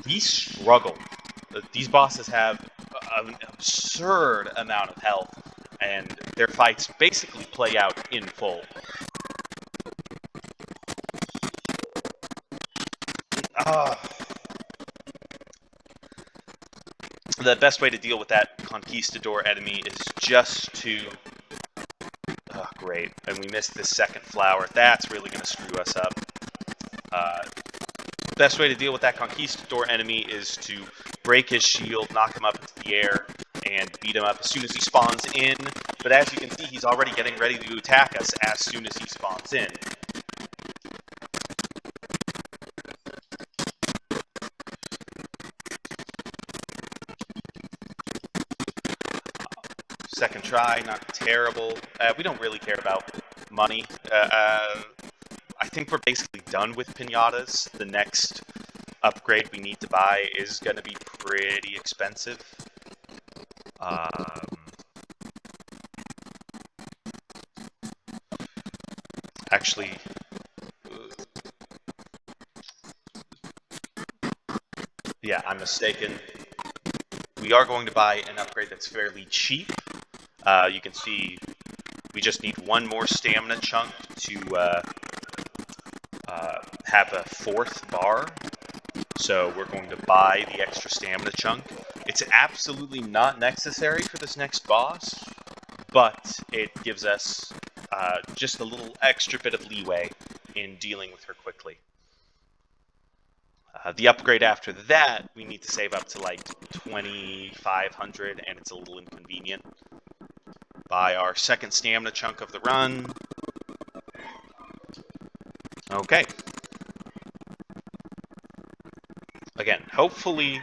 We struggle. These bosses have an absurd amount of health, and their fights basically play out in full. The best way to deal with that conquistador enemy is just to... Oh, great. And we missed this second flower. That's really going to screw us up. Best way to deal with that conquistador enemy is to break his shield, knock him up into the air, and beat him up as soon as he spawns in. But as you can see, he's already getting ready to attack us as soon as he spawns in. Second try, not terrible. We don't really care about money. I think we're basically done with pinatas. The next upgrade we need to buy is going to be pretty expensive. Actually, yeah, I'm mistaken. We are going to buy an upgrade that's fairly cheap. You can see we just need one more stamina chunk to have a fourth bar. So we're going to buy the extra stamina chunk. It's absolutely not necessary for this next boss, but it gives us just a little extra bit of leeway in dealing with her quickly. The upgrade after that, we need to save up to like 2,500, and it's a little inconvenient. Buy our second stamina chunk of the run. Okay. Again, hopefully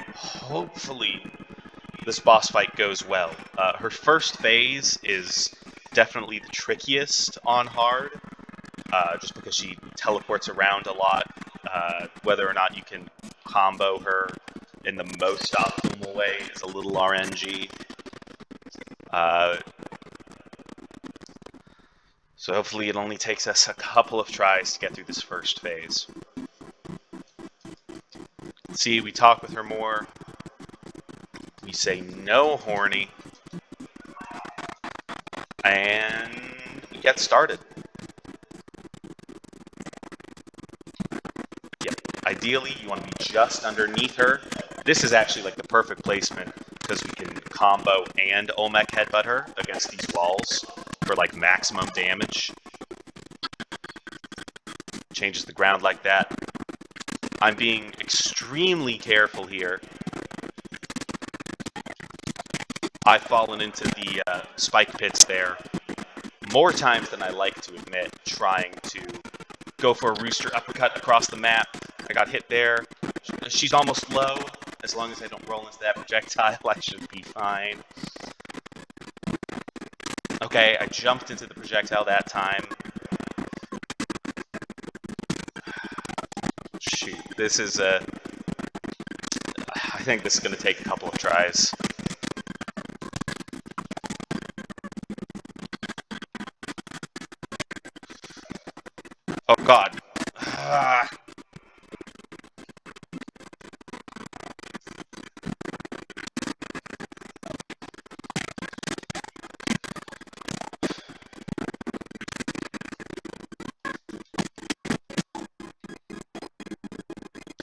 this boss fight goes well. Her first phase is definitely the trickiest on hard, just because she teleports around a lot. Whether or not you can combo her in the most optimal way is a little RNG. So hopefully it only takes us a couple of tries to get through this first phase. See, we talk with her more. We say no, horny. And we get started. Yep. Ideally, you want to be just underneath her. This is actually like the perfect placement because we can combo and Olmec Headbutt her against these walls for like maximum damage. Changes the ground like that. I'm being extremely careful here. I've fallen into the spike pits there more times than I like to admit, trying to go for a Rooster Uppercut across the map. I got hit there. She's almost low. As long as I don't roll into that projectile, I should be fine. Okay, I jumped into the projectile that time. Shoot, this is I think this is going to take a couple of tries. Oh god.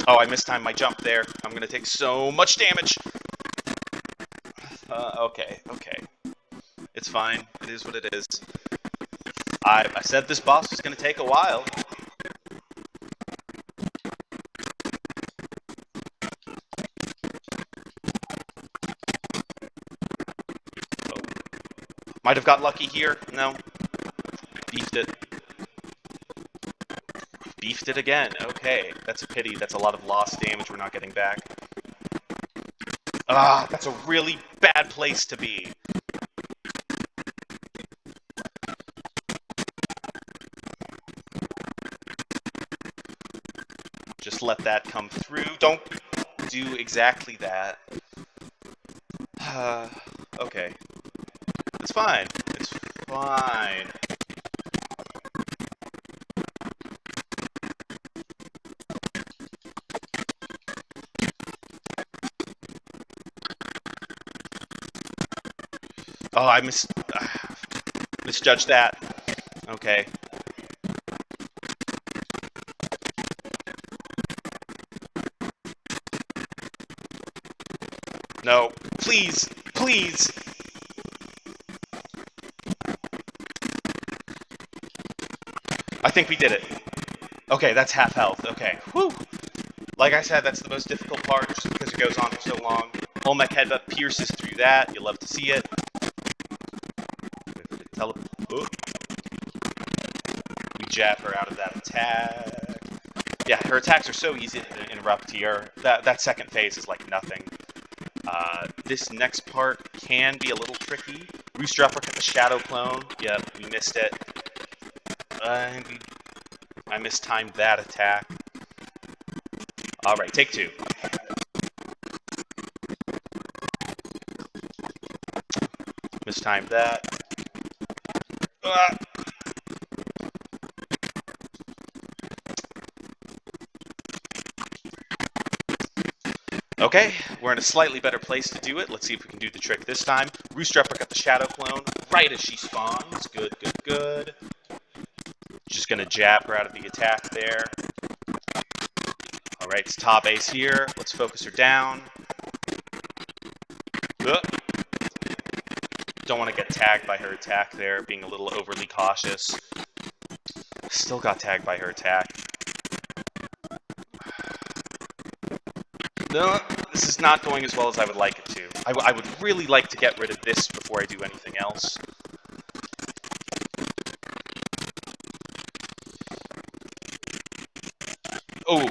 Oh, I mistimed my jump there. I'm going to take so much damage. Okay. It's fine. It is what it is. I said this boss was going to take a while. Oh. Might have got lucky here. No. Beefed it. Beefed it again. Okay, that's a pity. That's a lot of lost damage we're not getting back. Ah, that's a really bad place to be. Just let that come through. Don't do exactly that. Okay. It's fine. It's fine. Oh, I misjudged that. Okay. No. Please. Please. I think we did it. Okay, that's half health. Okay. Whew. Like I said, that's the most difficult part just because it goes on for so long. Olmec Headbutt pierces through that. You love to see it. We jab her out of that attack. Yeah, her attacks are so easy to interrupt here. That second phase is like nothing. This next part can be a little tricky. Rooster Uppercut the Shadow Clone. Yep, we missed it. I mistimed that attack. Alright, take two. Mistimed that. Okay, we're in a slightly better place to do it. Let's see if we can do the trick this time. Rooster Uppercut the Shadow Clone right as she spawns. Good, good, good. Just gonna jab her out of the attack there. Alright, it's top ace here. Let's focus her down. Don't want to get tagged by her attack there, being a little overly cautious. Still got tagged by her attack. No, this is not going as well as I would like it to. I would really like to get rid of this before I do anything else. Ooh.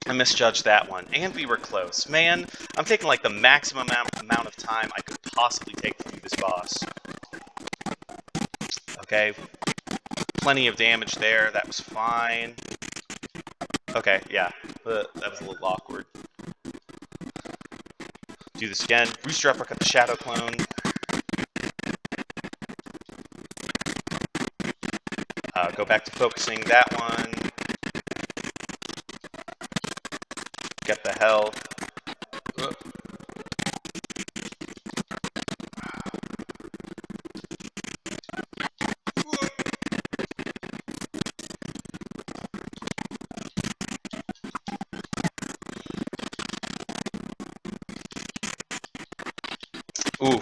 I misjudged that one. And we were close. Man, I'm taking like the maximum amount of time I could possibly take to do this boss. Okay. Plenty of damage there. That was fine. Okay, yeah. That was a little awkward. Do this again. Rooster Uppercut the Shadow Clone. Go back to focusing that one. Get the health. Ooh,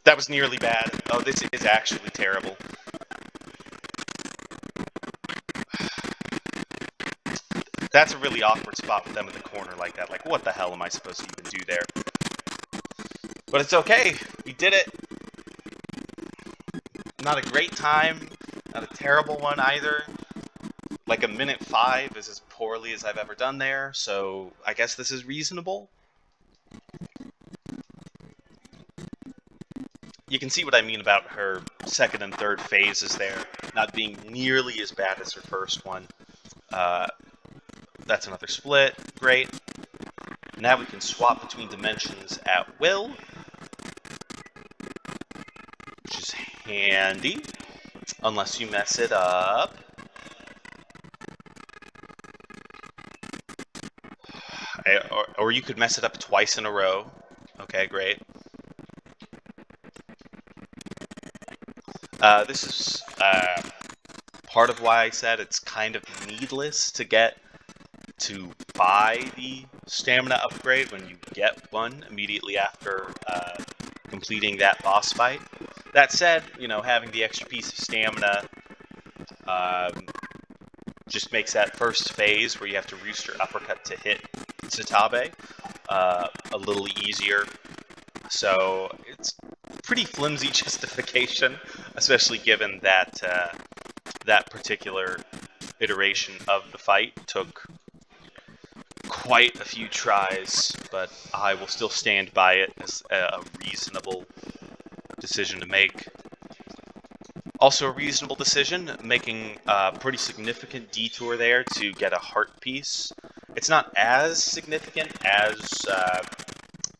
that was nearly bad. Oh, this is actually terrible. That's a really awkward spot with them in the corner like that. Like, what the hell am I supposed to even do there? But it's okay. We did it. Not a great time. Not a terrible one either. Like a minute 5 is as poorly as I've ever done there. So I guess this is reasonable. You can see what I mean about her second and third phases there. Not being nearly as bad as her first one. That's another split. Great. Now we can swap between dimensions at will, which is handy, unless you mess it up. Or you could mess it up twice in a row. Okay, great. This is part of why I said it's kind of needless to buy the stamina upgrade when you get one immediately after completing that boss fight. That said, you know, having the extra piece of stamina just makes that first phase where you have to Rooster Uppercut to hit Zatabe a little easier. So it's pretty flimsy justification, especially given that that particular iteration of the fight took quite a few tries, but I will still stand by it as a reasonable decision to make. Also a reasonable decision, making a pretty significant detour there to get a heart piece. It's not as significant as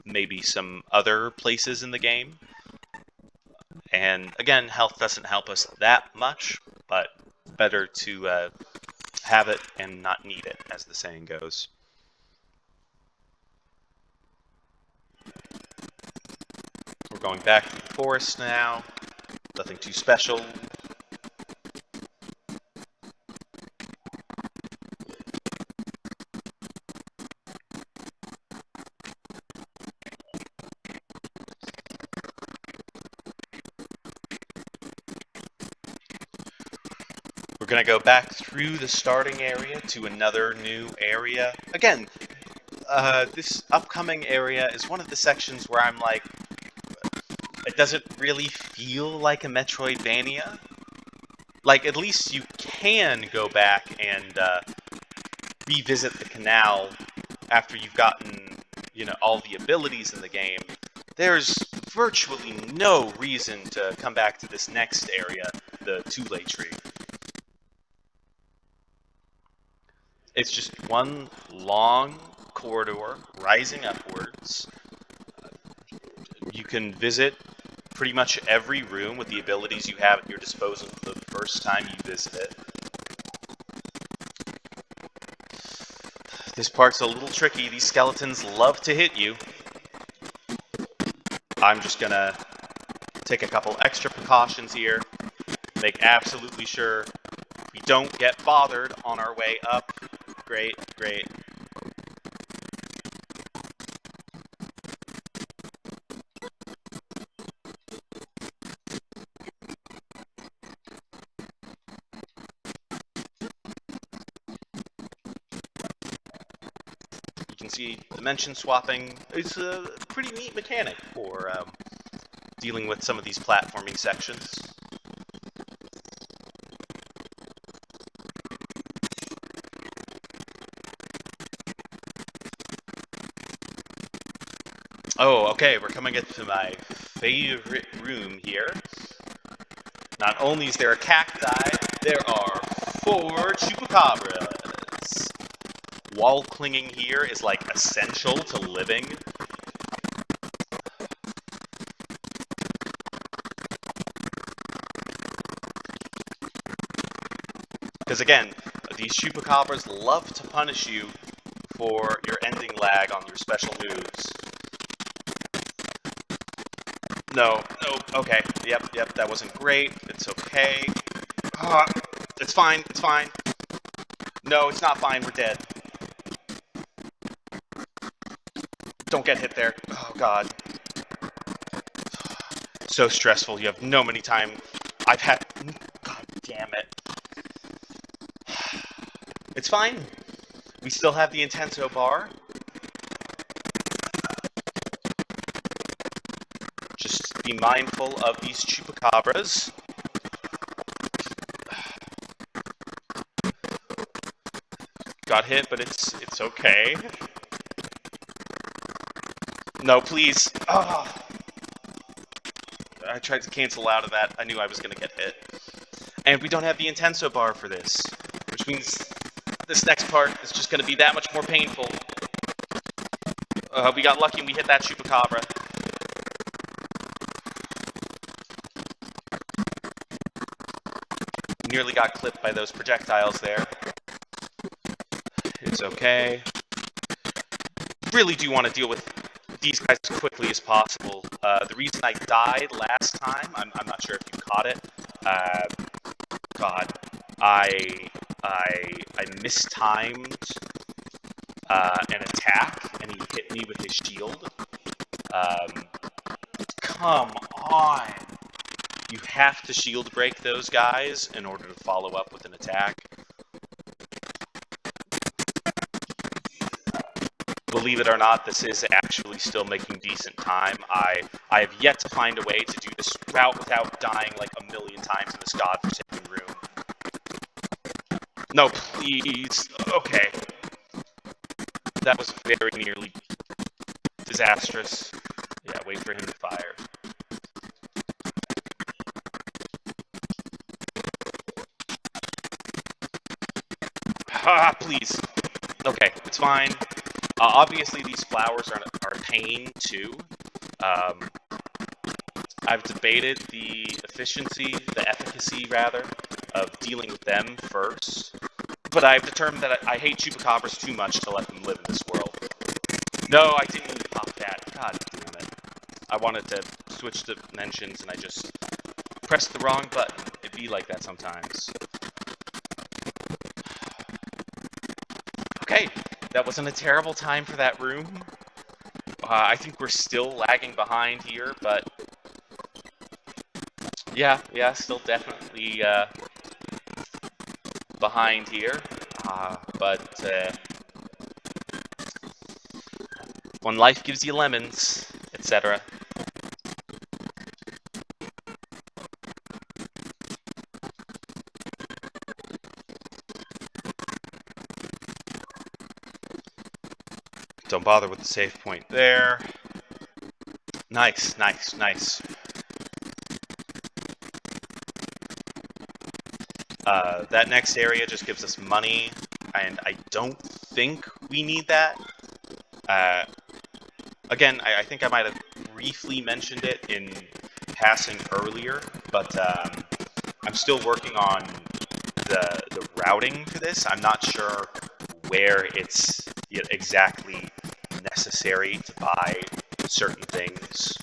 maybe some other places in the game. And again, health doesn't help us that much, but better to have it and not need it, as the saying goes. We're going back to the forest now. Nothing too special. We're going to go back through the starting area to another new area. Again, this upcoming area is one of the sections where I'm like, it doesn't really feel like a Metroidvania. Like, at least you can go back and revisit the canal after you've gotten, you know, all the abilities in the game. There's virtually no reason to come back to this next area, the Tule Tree. It's just one long corridor rising upwards. You can visit pretty much every room with the abilities you have at your disposal the first time you visit it. This part's a little tricky. These skeletons love to hit you. I'm just gonna take a couple extra precautions here. Make absolutely sure we don't get bothered on our way up. Great, great. You can see dimension swapping is a pretty neat mechanic for dealing with some of these platforming sections. Oh, okay, we're coming into my favorite room here. Not only is there a cacti, there are 4 chupacabras. Wall clinging here is like essential to living. Because again, these chupacabras love to punish you for your ending lag on your special moves. No, okay, yep, that wasn't great, it's okay. It's fine, it's fine. No, it's not fine, we're dead. Don't get hit there. Oh, God. So stressful, you have no many time. I've had... God damn it. It's fine. We still have the Intenso bar. Just be mindful of these chupacabras. Got hit, but it's okay. No, please. Oh. I tried to cancel out of that. I knew I was going to get hit. And we don't have the Intenso bar for this, which means this next part is just going to be that much more painful. We got lucky and we hit that chupacabra. Nearly got clipped by those projectiles there. It's okay. Really do want to deal with these guys as quickly as possible. The reason I died last time, I'm not sure if you caught it. God, I mistimed an attack, and he hit me with his shield. Come on! You have to shield break those guys in order to follow up with an attack. Believe it or not, this is actually still making decent time. I have yet to find a way to do this route without dying like a million times in this godforsaken room. No, please. Okay. That was very nearly disastrous. Yeah, wait for him to fire. Ha, please. Okay, it's fine. Obviously, these flowers are a pain, too. I've debated the efficacy, rather, of dealing with them first. But I've determined that I hate chupacabras too much to let them live in this world. No, I didn't mean to pop that. God damn it. I wanted to switch to mentions, and I just pressed the wrong button. It'd be like that sometimes. Okay, that wasn't a terrible time for that room. I think we're still lagging behind here, but yeah, still definitely behind here. But when life gives you lemons, etc. Don't bother with the save point there. Nice. That next area just gives us money, and I don't think we need that. Again, I think I might have briefly mentioned it in passing earlier, but I'm still working on the routing for this. I'm not sure where it's exactly necessary to buy certain things.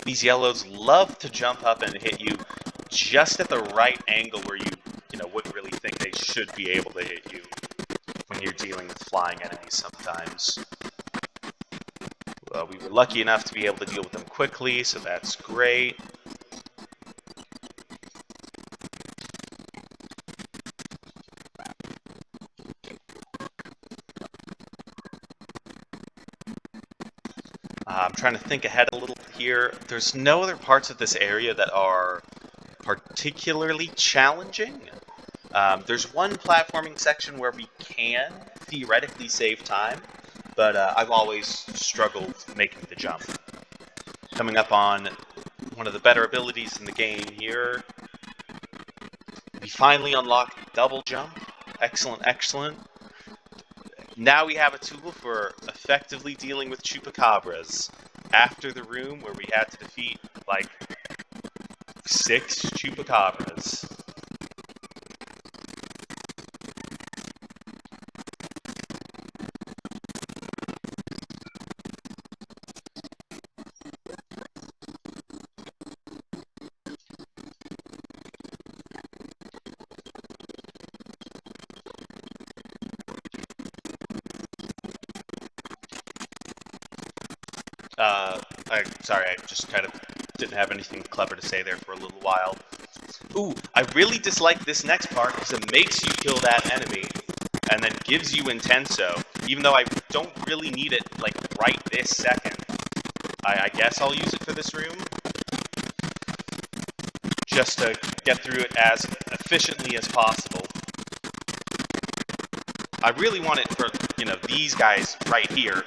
These yellows love to jump up and hit you just at the right angle where you wouldn't really think they should be able to hit you when you're dealing with flying enemies sometimes. Well, we were lucky enough to be able to deal with them quickly, so that's great. I'm trying to think ahead a little here. There's no other parts of this area that are particularly challenging. There's one platforming section where we can theoretically save time, but I've always struggled making the jump. Coming up on one of the better abilities in the game here. We finally unlocked double jump. Excellent. Now we have a tool for effectively dealing with chupacabras. After the room where we had to defeat, like, 6 chupacabras. Sorry, I just kind of didn't have anything clever to say there for a little while. Ooh, I really dislike this next part because it makes you kill that enemy and then gives you Intenso, even though I don't really need it, like, right this second. I guess I'll use it for this room, just to get through it as efficiently as possible. I really want it for, these guys right here.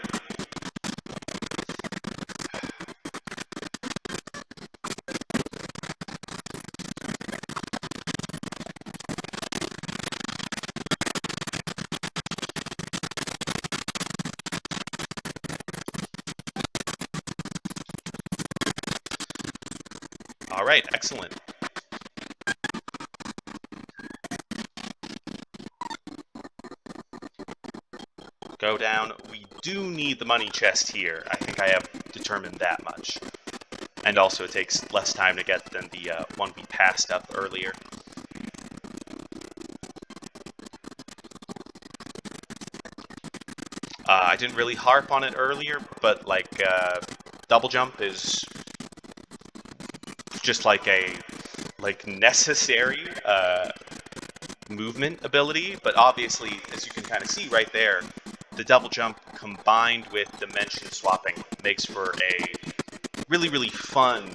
Alright, excellent. Go down. We do need the money chest here. I think I have determined that much. And also it takes less time to get than the one we passed up earlier. I didn't really harp on it earlier, but double jump is just like a like necessary movement ability, but obviously, as you can kind of see right there, the double jump combined with dimension swapping makes for a really, really fun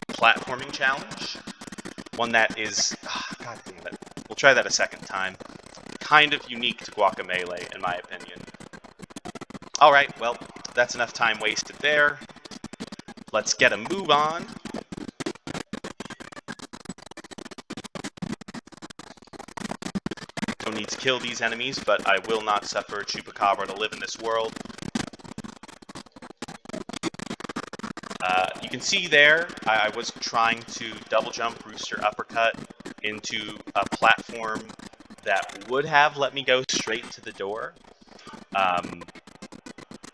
platforming challenge. One that is, god damn it, we'll try that a second time. Kind of unique to Guacamelee, in my opinion. Alright, well, that's enough time wasted there. Let's get a move on. Don't need to kill these enemies, but I will not suffer a Chupacabra to live in this world. You can see there, I was trying to double jump Rooster Uppercut into a platform that would have let me go straight to the door.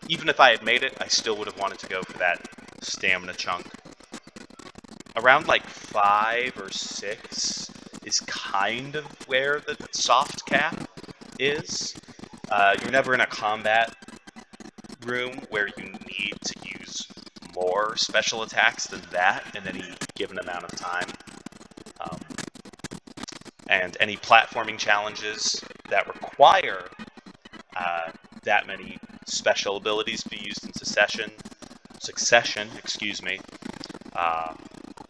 Even if I had made it, I still would have wanted to go for that stamina chunk. Around like 5 or 6 is kind of where the soft cap is. You're never in a combat room where you need to use more special attacks than that in any given amount of time. And any platforming challenges that require that many special abilities to be used in succession,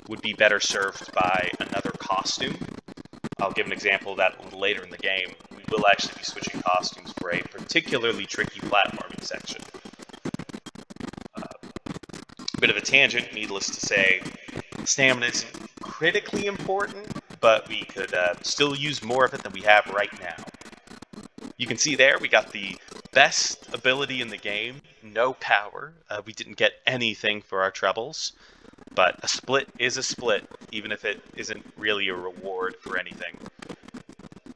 would be better served by another costume. I'll give an example of that a little later in the game. We will actually be switching costumes for a particularly tricky platforming section. Bit of a tangent, needless to say, stamina isn't critically important, but we could still use more of it than we have right now. You can see there, we got the best ability in the game, no power. We didn't get anything for our troubles, but a split is a split, even if it isn't really a reward for anything.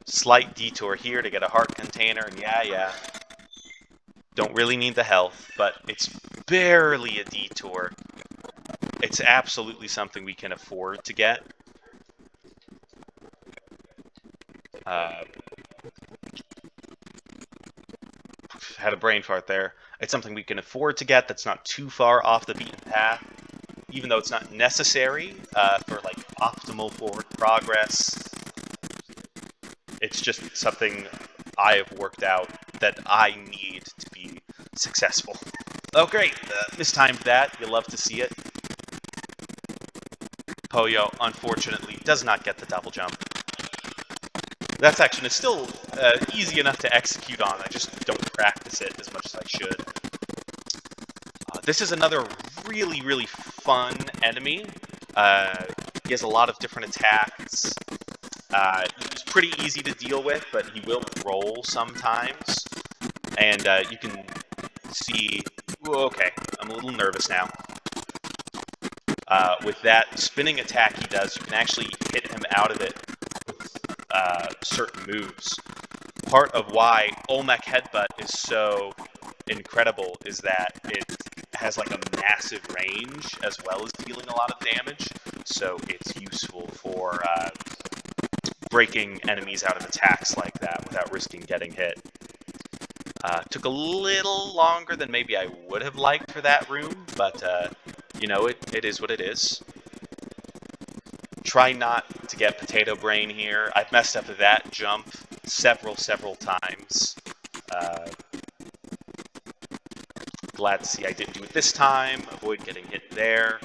Slight detour here to get a heart container, and yeah, don't really need the health, but it's barely a detour. It's absolutely something we can afford to get. Had a brain fart there. It's something we can afford to get that's not too far off the beaten path, even though it's not necessary for like optimal forward progress. It's just something I have worked out that I need to be successful. Oh great, mistimed that. You'll love to see it. Poyo, unfortunately, does not get the double jump. That section is still easy enough to execute on. I just don't practice it as much as I should. This is another really, really fun enemy. He has a lot of different attacks. He's pretty easy to deal with, but he will roll sometimes. And you can see... Ooh, okay, I'm a little nervous now. With that spinning attack he does, you can actually hit him out of it with certain moves. Part of why Olmec Headbutt is so incredible is that it has like a massive range as well as dealing a lot of damage, so it's useful for breaking enemies out of attacks like that without risking getting hit. Took a little longer than maybe I would have liked for that room, but you know, it is what it is. Try not to get potato brain here. I've messed up that jump several times. Glad to see I didn't do it this time. Avoid getting hit there.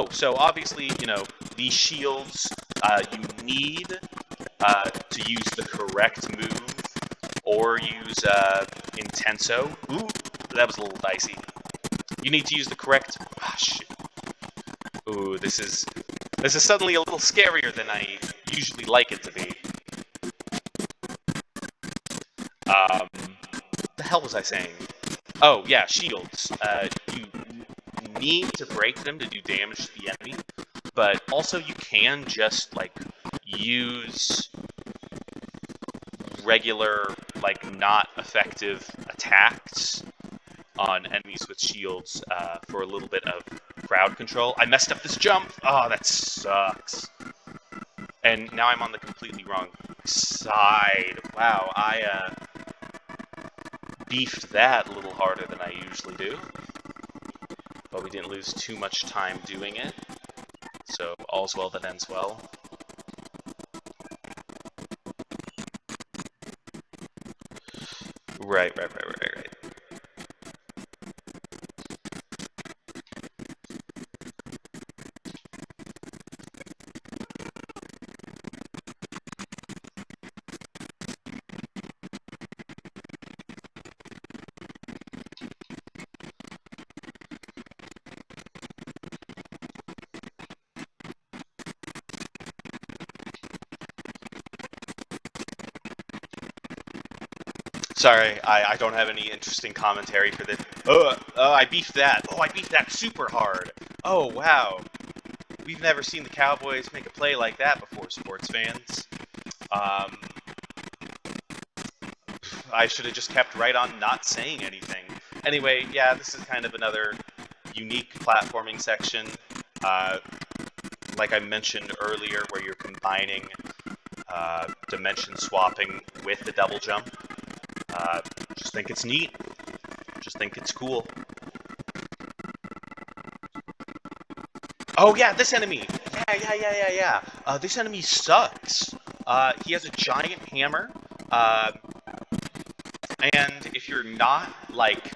So obviously, you know, these shields, you need to use the correct move or use Intenso. Ooh, that was a little dicey. You need to use the correct... Ah, shit. Ooh, this is suddenly a little scarier than I usually like it to be. The hell was I saying? Oh, yeah, shields. You need to break them to do damage to the enemy, but also you can just, like, use regular, like, not effective attacks on enemies with shields for a little bit of crowd control. I messed up this jump! Oh, that sucks. And now I'm on the completely wrong side. Wow, I beefed that a little harder than I usually do. But we didn't lose too much time doing it. So all's well that ends well. Right. Sorry, I don't have any interesting commentary for this. I beefed that. Oh, I beefed that super hard. Oh, wow. We've never seen the Cowboys make a play like that before, sports fans. I should have just kept right on not saying anything. Anyway, yeah, this is kind of another unique platforming section. Like I mentioned earlier, where you're combining dimension swapping with the double jump. Just think it's neat. Just think it's cool. Oh yeah, this enemy! Yeah. This enemy sucks. He has a giant hammer. And if you're not, like...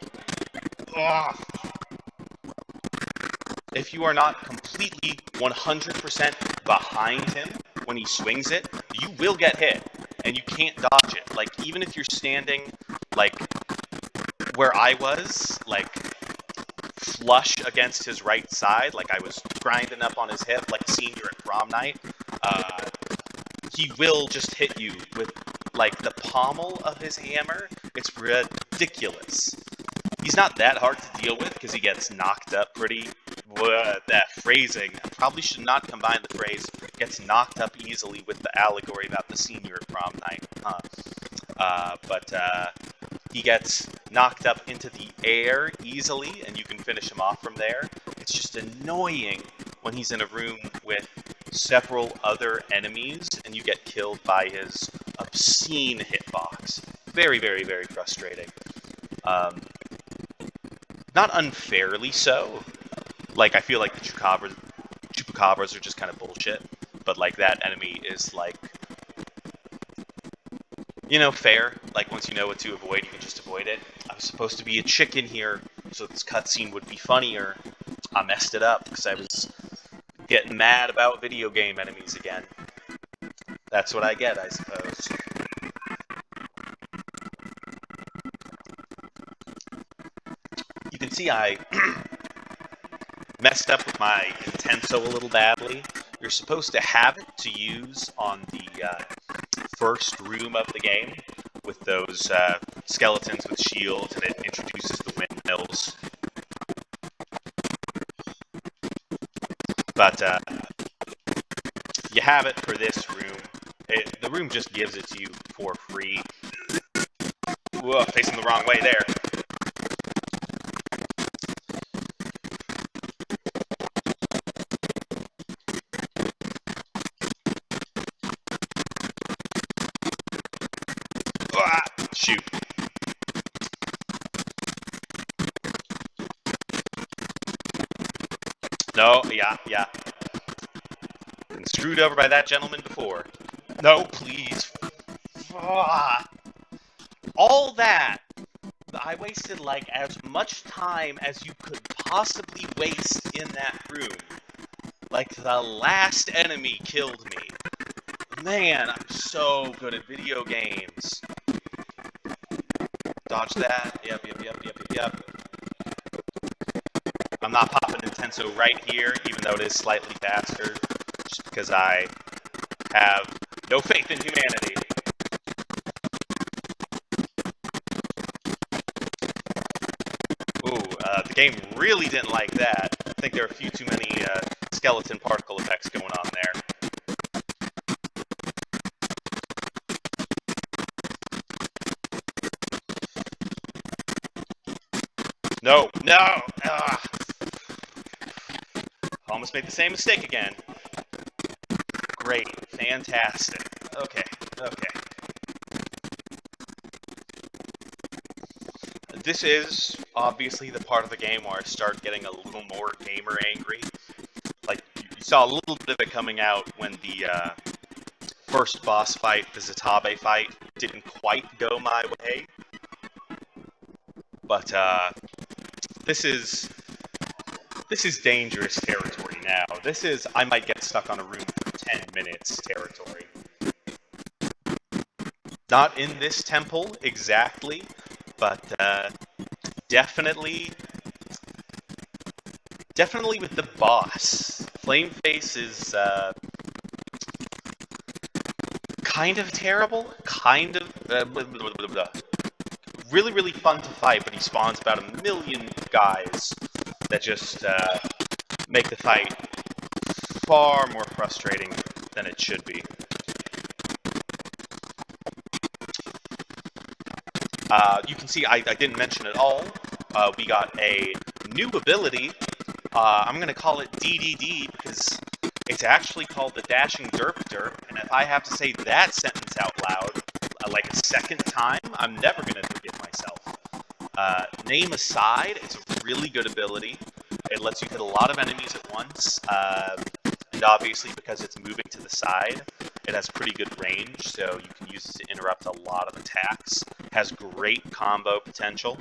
if you are not completely 100% behind him when he swings it, you will get hit. And you can't dodge it. Like, even if you're standing, like, where I was, like, flush against his right side, like I was grinding up on his hip like a senior at prom night, he will just hit you with, like, the pommel of his hammer. It's ridiculous. He's not that hard to deal with because he gets knocked up pretty... that phrasing. I probably should not combine the phrase gets knocked up easily with the allegory about the senior at prom night. But he gets knocked up into the air easily, and you can finish him off from there. It's just annoying when he's in a room with several other enemies, and you get killed by his obscene hitbox. Very, very, very frustrating. Not unfairly so. Like, I feel like the Chupacabras are just kind of bullshit, but, like, that enemy is, like, you know, fair. Like, once you know what to avoid, you can just avoid it. I was supposed to be a chicken here, so this cutscene would be funnier. I messed it up because I was getting mad about video game enemies again. That's what I get, I suppose. You can see I messed up with my Intenso a little badly. You're supposed to have it to use on the first room of the game with those skeletons with shields, and it introduces the windmills. But you have it for this room. The room just gives it to you for free. Whoa, facing the wrong way there. Shoot. No, yeah. Been screwed over by that gentleman before. No, please. All that. I wasted, like, as much time as you could possibly waste in that room. Like, the last enemy killed me. Man, I'm so good at video games. Dodge that. Yep. I'm not popping Intenso right here, even though it is slightly faster, just because I have no faith in humanity. Ooh, the game really didn't like that. I think there are a few too many skeleton particle effects going on there. No! Almost made the same mistake again. Great. Fantastic. Okay, okay. This is obviously the part of the game where I start getting a little more gamer angry. Like, you saw a little bit of it coming out when the first boss fight, the Zatabe fight, didn't quite go my way. But this is dangerous territory now. This is I might get stuck on a room for 10 minutes territory. Not in this temple exactly, but definitely with the boss. Flameface is kind of terrible, kind of really, really fun to fight, but he spawns about a million guys that just make the fight far more frustrating than it should be. You can see I didn't mention at all. We got a new ability. I'm going to call it DDD because it's actually called the Dashing Derp-Derp, and if I have to say that sentence out loud like a second time, I'm never going to forgive myself. Name aside, it's a really good ability. It lets you hit a lot of enemies at once, and obviously because it's moving to the side, it has pretty good range, so you can use it to interrupt a lot of attacks. It has great combo potential.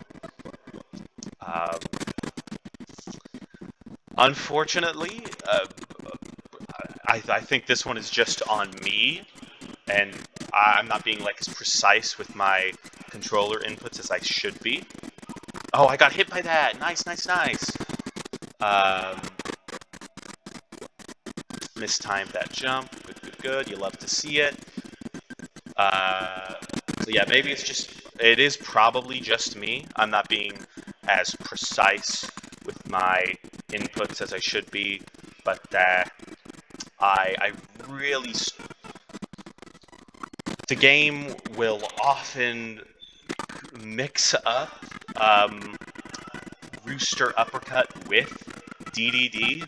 Unfortunately, I think this one is just on me, and I'm not being like as precise with my controller inputs as I should be. Oh, I got hit by that! Nice, nice, nice! Mistimed that jump. Good, good, good. You love to see it. So yeah, maybe it is probably just me. I'm not being as precise with my inputs as I should be, but I really... The game will often mix up Rooster Uppercut with DDD,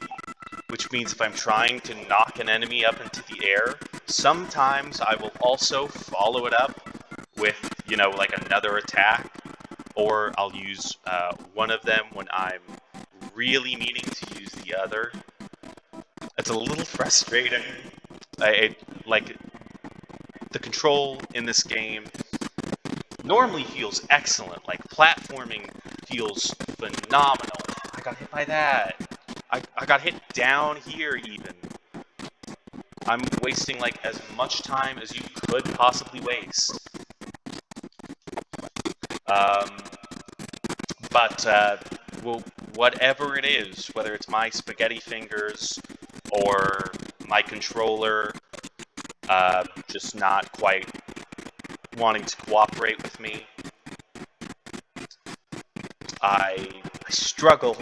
which means if I'm trying to knock an enemy up into the air, sometimes I will also follow it up with, you know, like another attack, or I'll use one of them when I'm really needing to use the other. It's a little frustrating. Like, the control in this game normally feels excellent. Like, platforming feels phenomenal. I got hit by that. I got hit down here, even. I'm wasting, like, as much time as you could possibly waste. Well, whatever it is, whether it's my spaghetti fingers or my controller just not quite wanting to cooperate with me, I struggle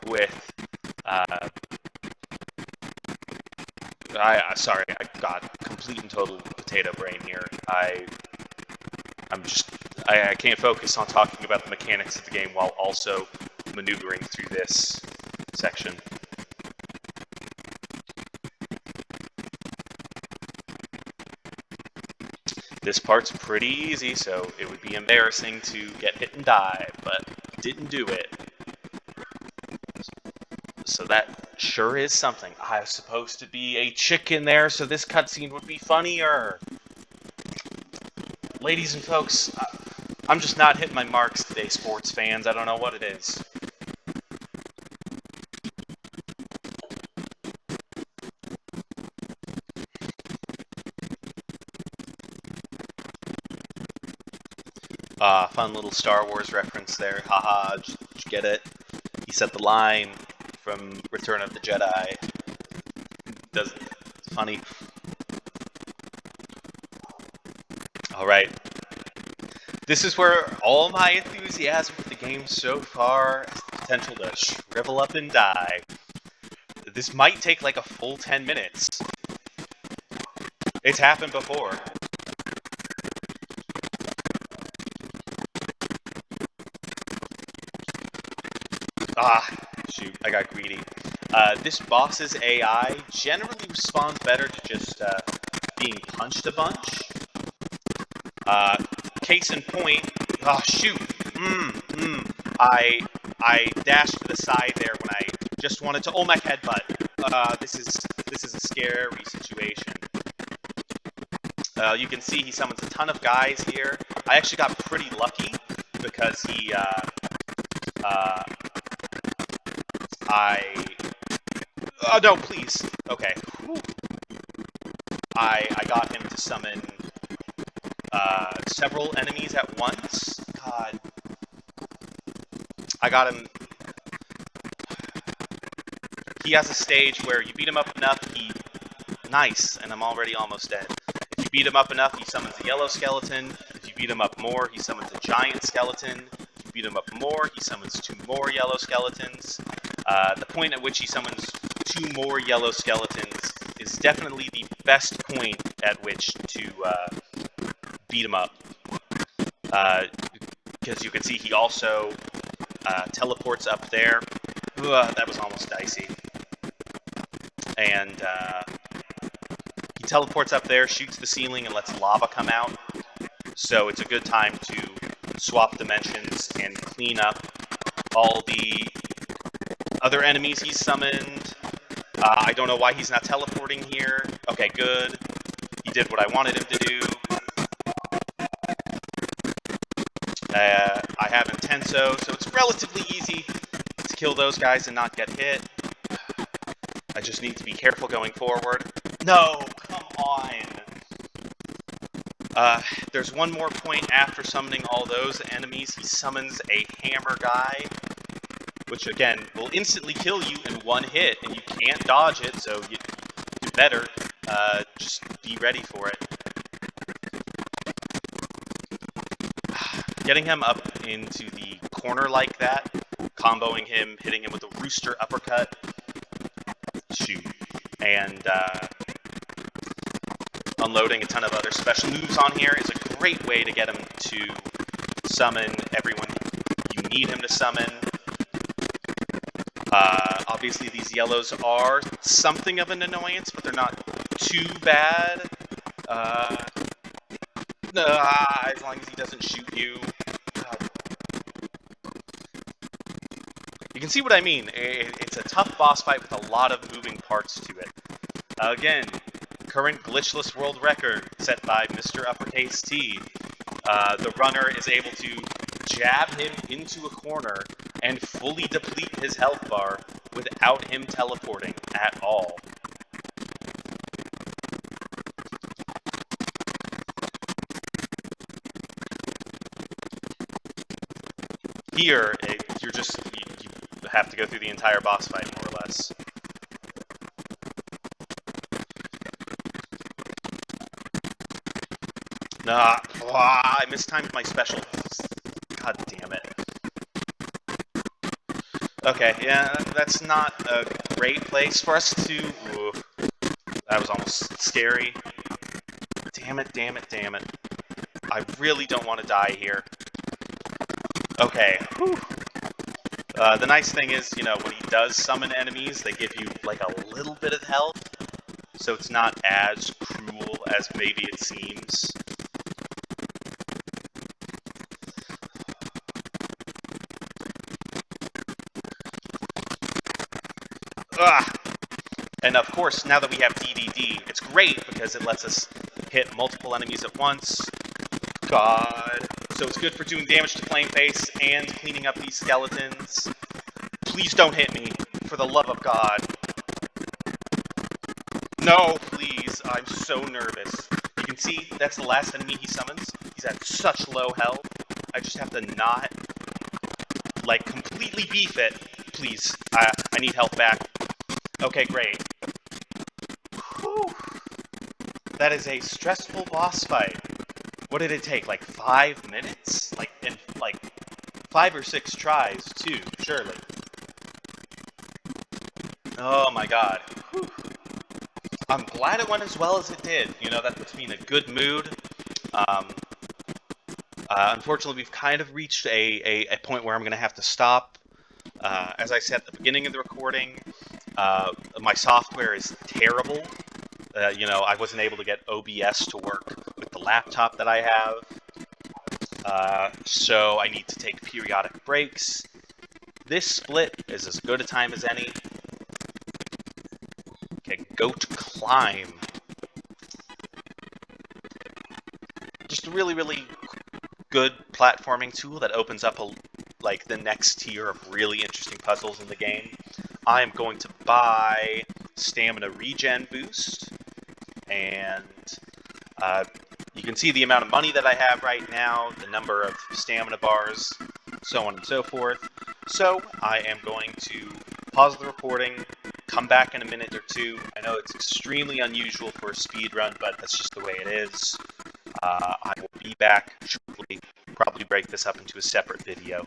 with... sorry, I got complete and total potato brain here. I can't focus on talking about the mechanics of the game while also maneuvering through this section. This part's pretty easy, so it would be embarrassing to get hit and die, but didn't do it. So that sure is something. I was supposed to be a chicken there, so this cutscene would be funnier. Ladies and folks, I'm just not hitting my marks today, sports fans. I don't know what it is. Fun little Star Wars reference there. Haha, did you get it? He set the line from Return of the Jedi. It's funny. Alright. This is where all my enthusiasm for the game so far has the potential to shrivel up and die. This might take like a full 10 minutes. It's happened before. Ah, shoot, I got greedy. This boss's AI generally responds better to just being punched a bunch. Case in point, oh shoot, I dashed to the side there when I just wanted to Olmec Headbutt. This is a scary situation. You can see he summons a ton of guys here. I actually got pretty lucky because he, oh no, please. Okay. Whew. I got him to summon several enemies at once. God. I got him. He has a stage where you beat him up enough, nice, and I'm already almost dead. If you beat him up enough, he summons a yellow skeleton. If you beat him up more, he summons a giant skeleton. If you beat him up more, he summons 2 more yellow skeletons. The point at which he summons 2 more yellow skeletons is definitely the best point at which to beat him up. Because you can see he also teleports up there. That was almost dicey. And he teleports up there, shoots the ceiling, and lets lava come out. So it's a good time to swap dimensions and clean up all the other enemies he's summoned. I don't know why he's not teleporting here. Okay, good. He did what I wanted him to do. I have Intenso, so it's relatively easy to kill those guys and not get hit. I just need to be careful going forward. No, come on. There's one more point after summoning all those enemies. He summons a hammer guy, which again will instantly kill you in 1 hit, and you can't dodge it, so you better just be ready for it. Getting him up into the corner like that, comboing him, hitting him with a Rooster Uppercut, shoot, and unloading a ton of other special moves on here is a great way to get him to summon everyone you need him to summon. Obviously these yellows are something of an annoyance, but they're not too bad. As long as he doesn't shoot you. You can see what I mean. It's a tough boss fight with a lot of moving parts to it. Again, current glitchless world record set by Mr. Uppercase T. The runner is able to jab him into a corner and fully deplete his health bar without him teleporting at all. Here, you have to go through the entire boss fight, more or less. Nah, I mistimed my special. God damn it. Okay, yeah, that's not a great place for us to... Ooh, that was almost scary. Damn it, damn it, damn it. I really don't want to die here. Okay, whew. The nice thing is, you know, when he does summon enemies, they give you, like, a little bit of health. So it's not as cruel as maybe it seems. And of course, now that we have DDD, it's great because it lets us hit multiple enemies at once. God. So it's good for doing damage to Flame Face and cleaning up these skeletons. Please don't hit me, for the love of God. No, please. I'm so nervous. You can see that's the last enemy he summons. He's at such low health. I just have to not, like, completely beef it. Please. I need health back. Okay, great. Whew. That is a stressful boss fight. What did it take? Like 5 minutes? Like, in like 5 or 6 tries, too, surely. Oh my god. Whew. I'm glad it went as well as it did. You know, that puts me in a good mood. Unfortunately, we've kind of reached a point where I'm going to have to stop. As I said at the beginning of the recording, my software is terrible. You know, I wasn't able to get OBS to work with the laptop that I have. So I need to take periodic breaks. This split is as good a time as any. Okay, Goat Climb. Just a really, really good platforming tool that opens up like the next tier of really interesting puzzles in the game. I am going to buy Stamina Regen Boost, and you can see the amount of money that I have right now, the number of stamina bars, so on and so forth. So I am going to pause the recording, come back in a minute or two. I know it's extremely unusual for a speedrun, but that's just the way it is. I will be back shortly, probably break this up into a separate video.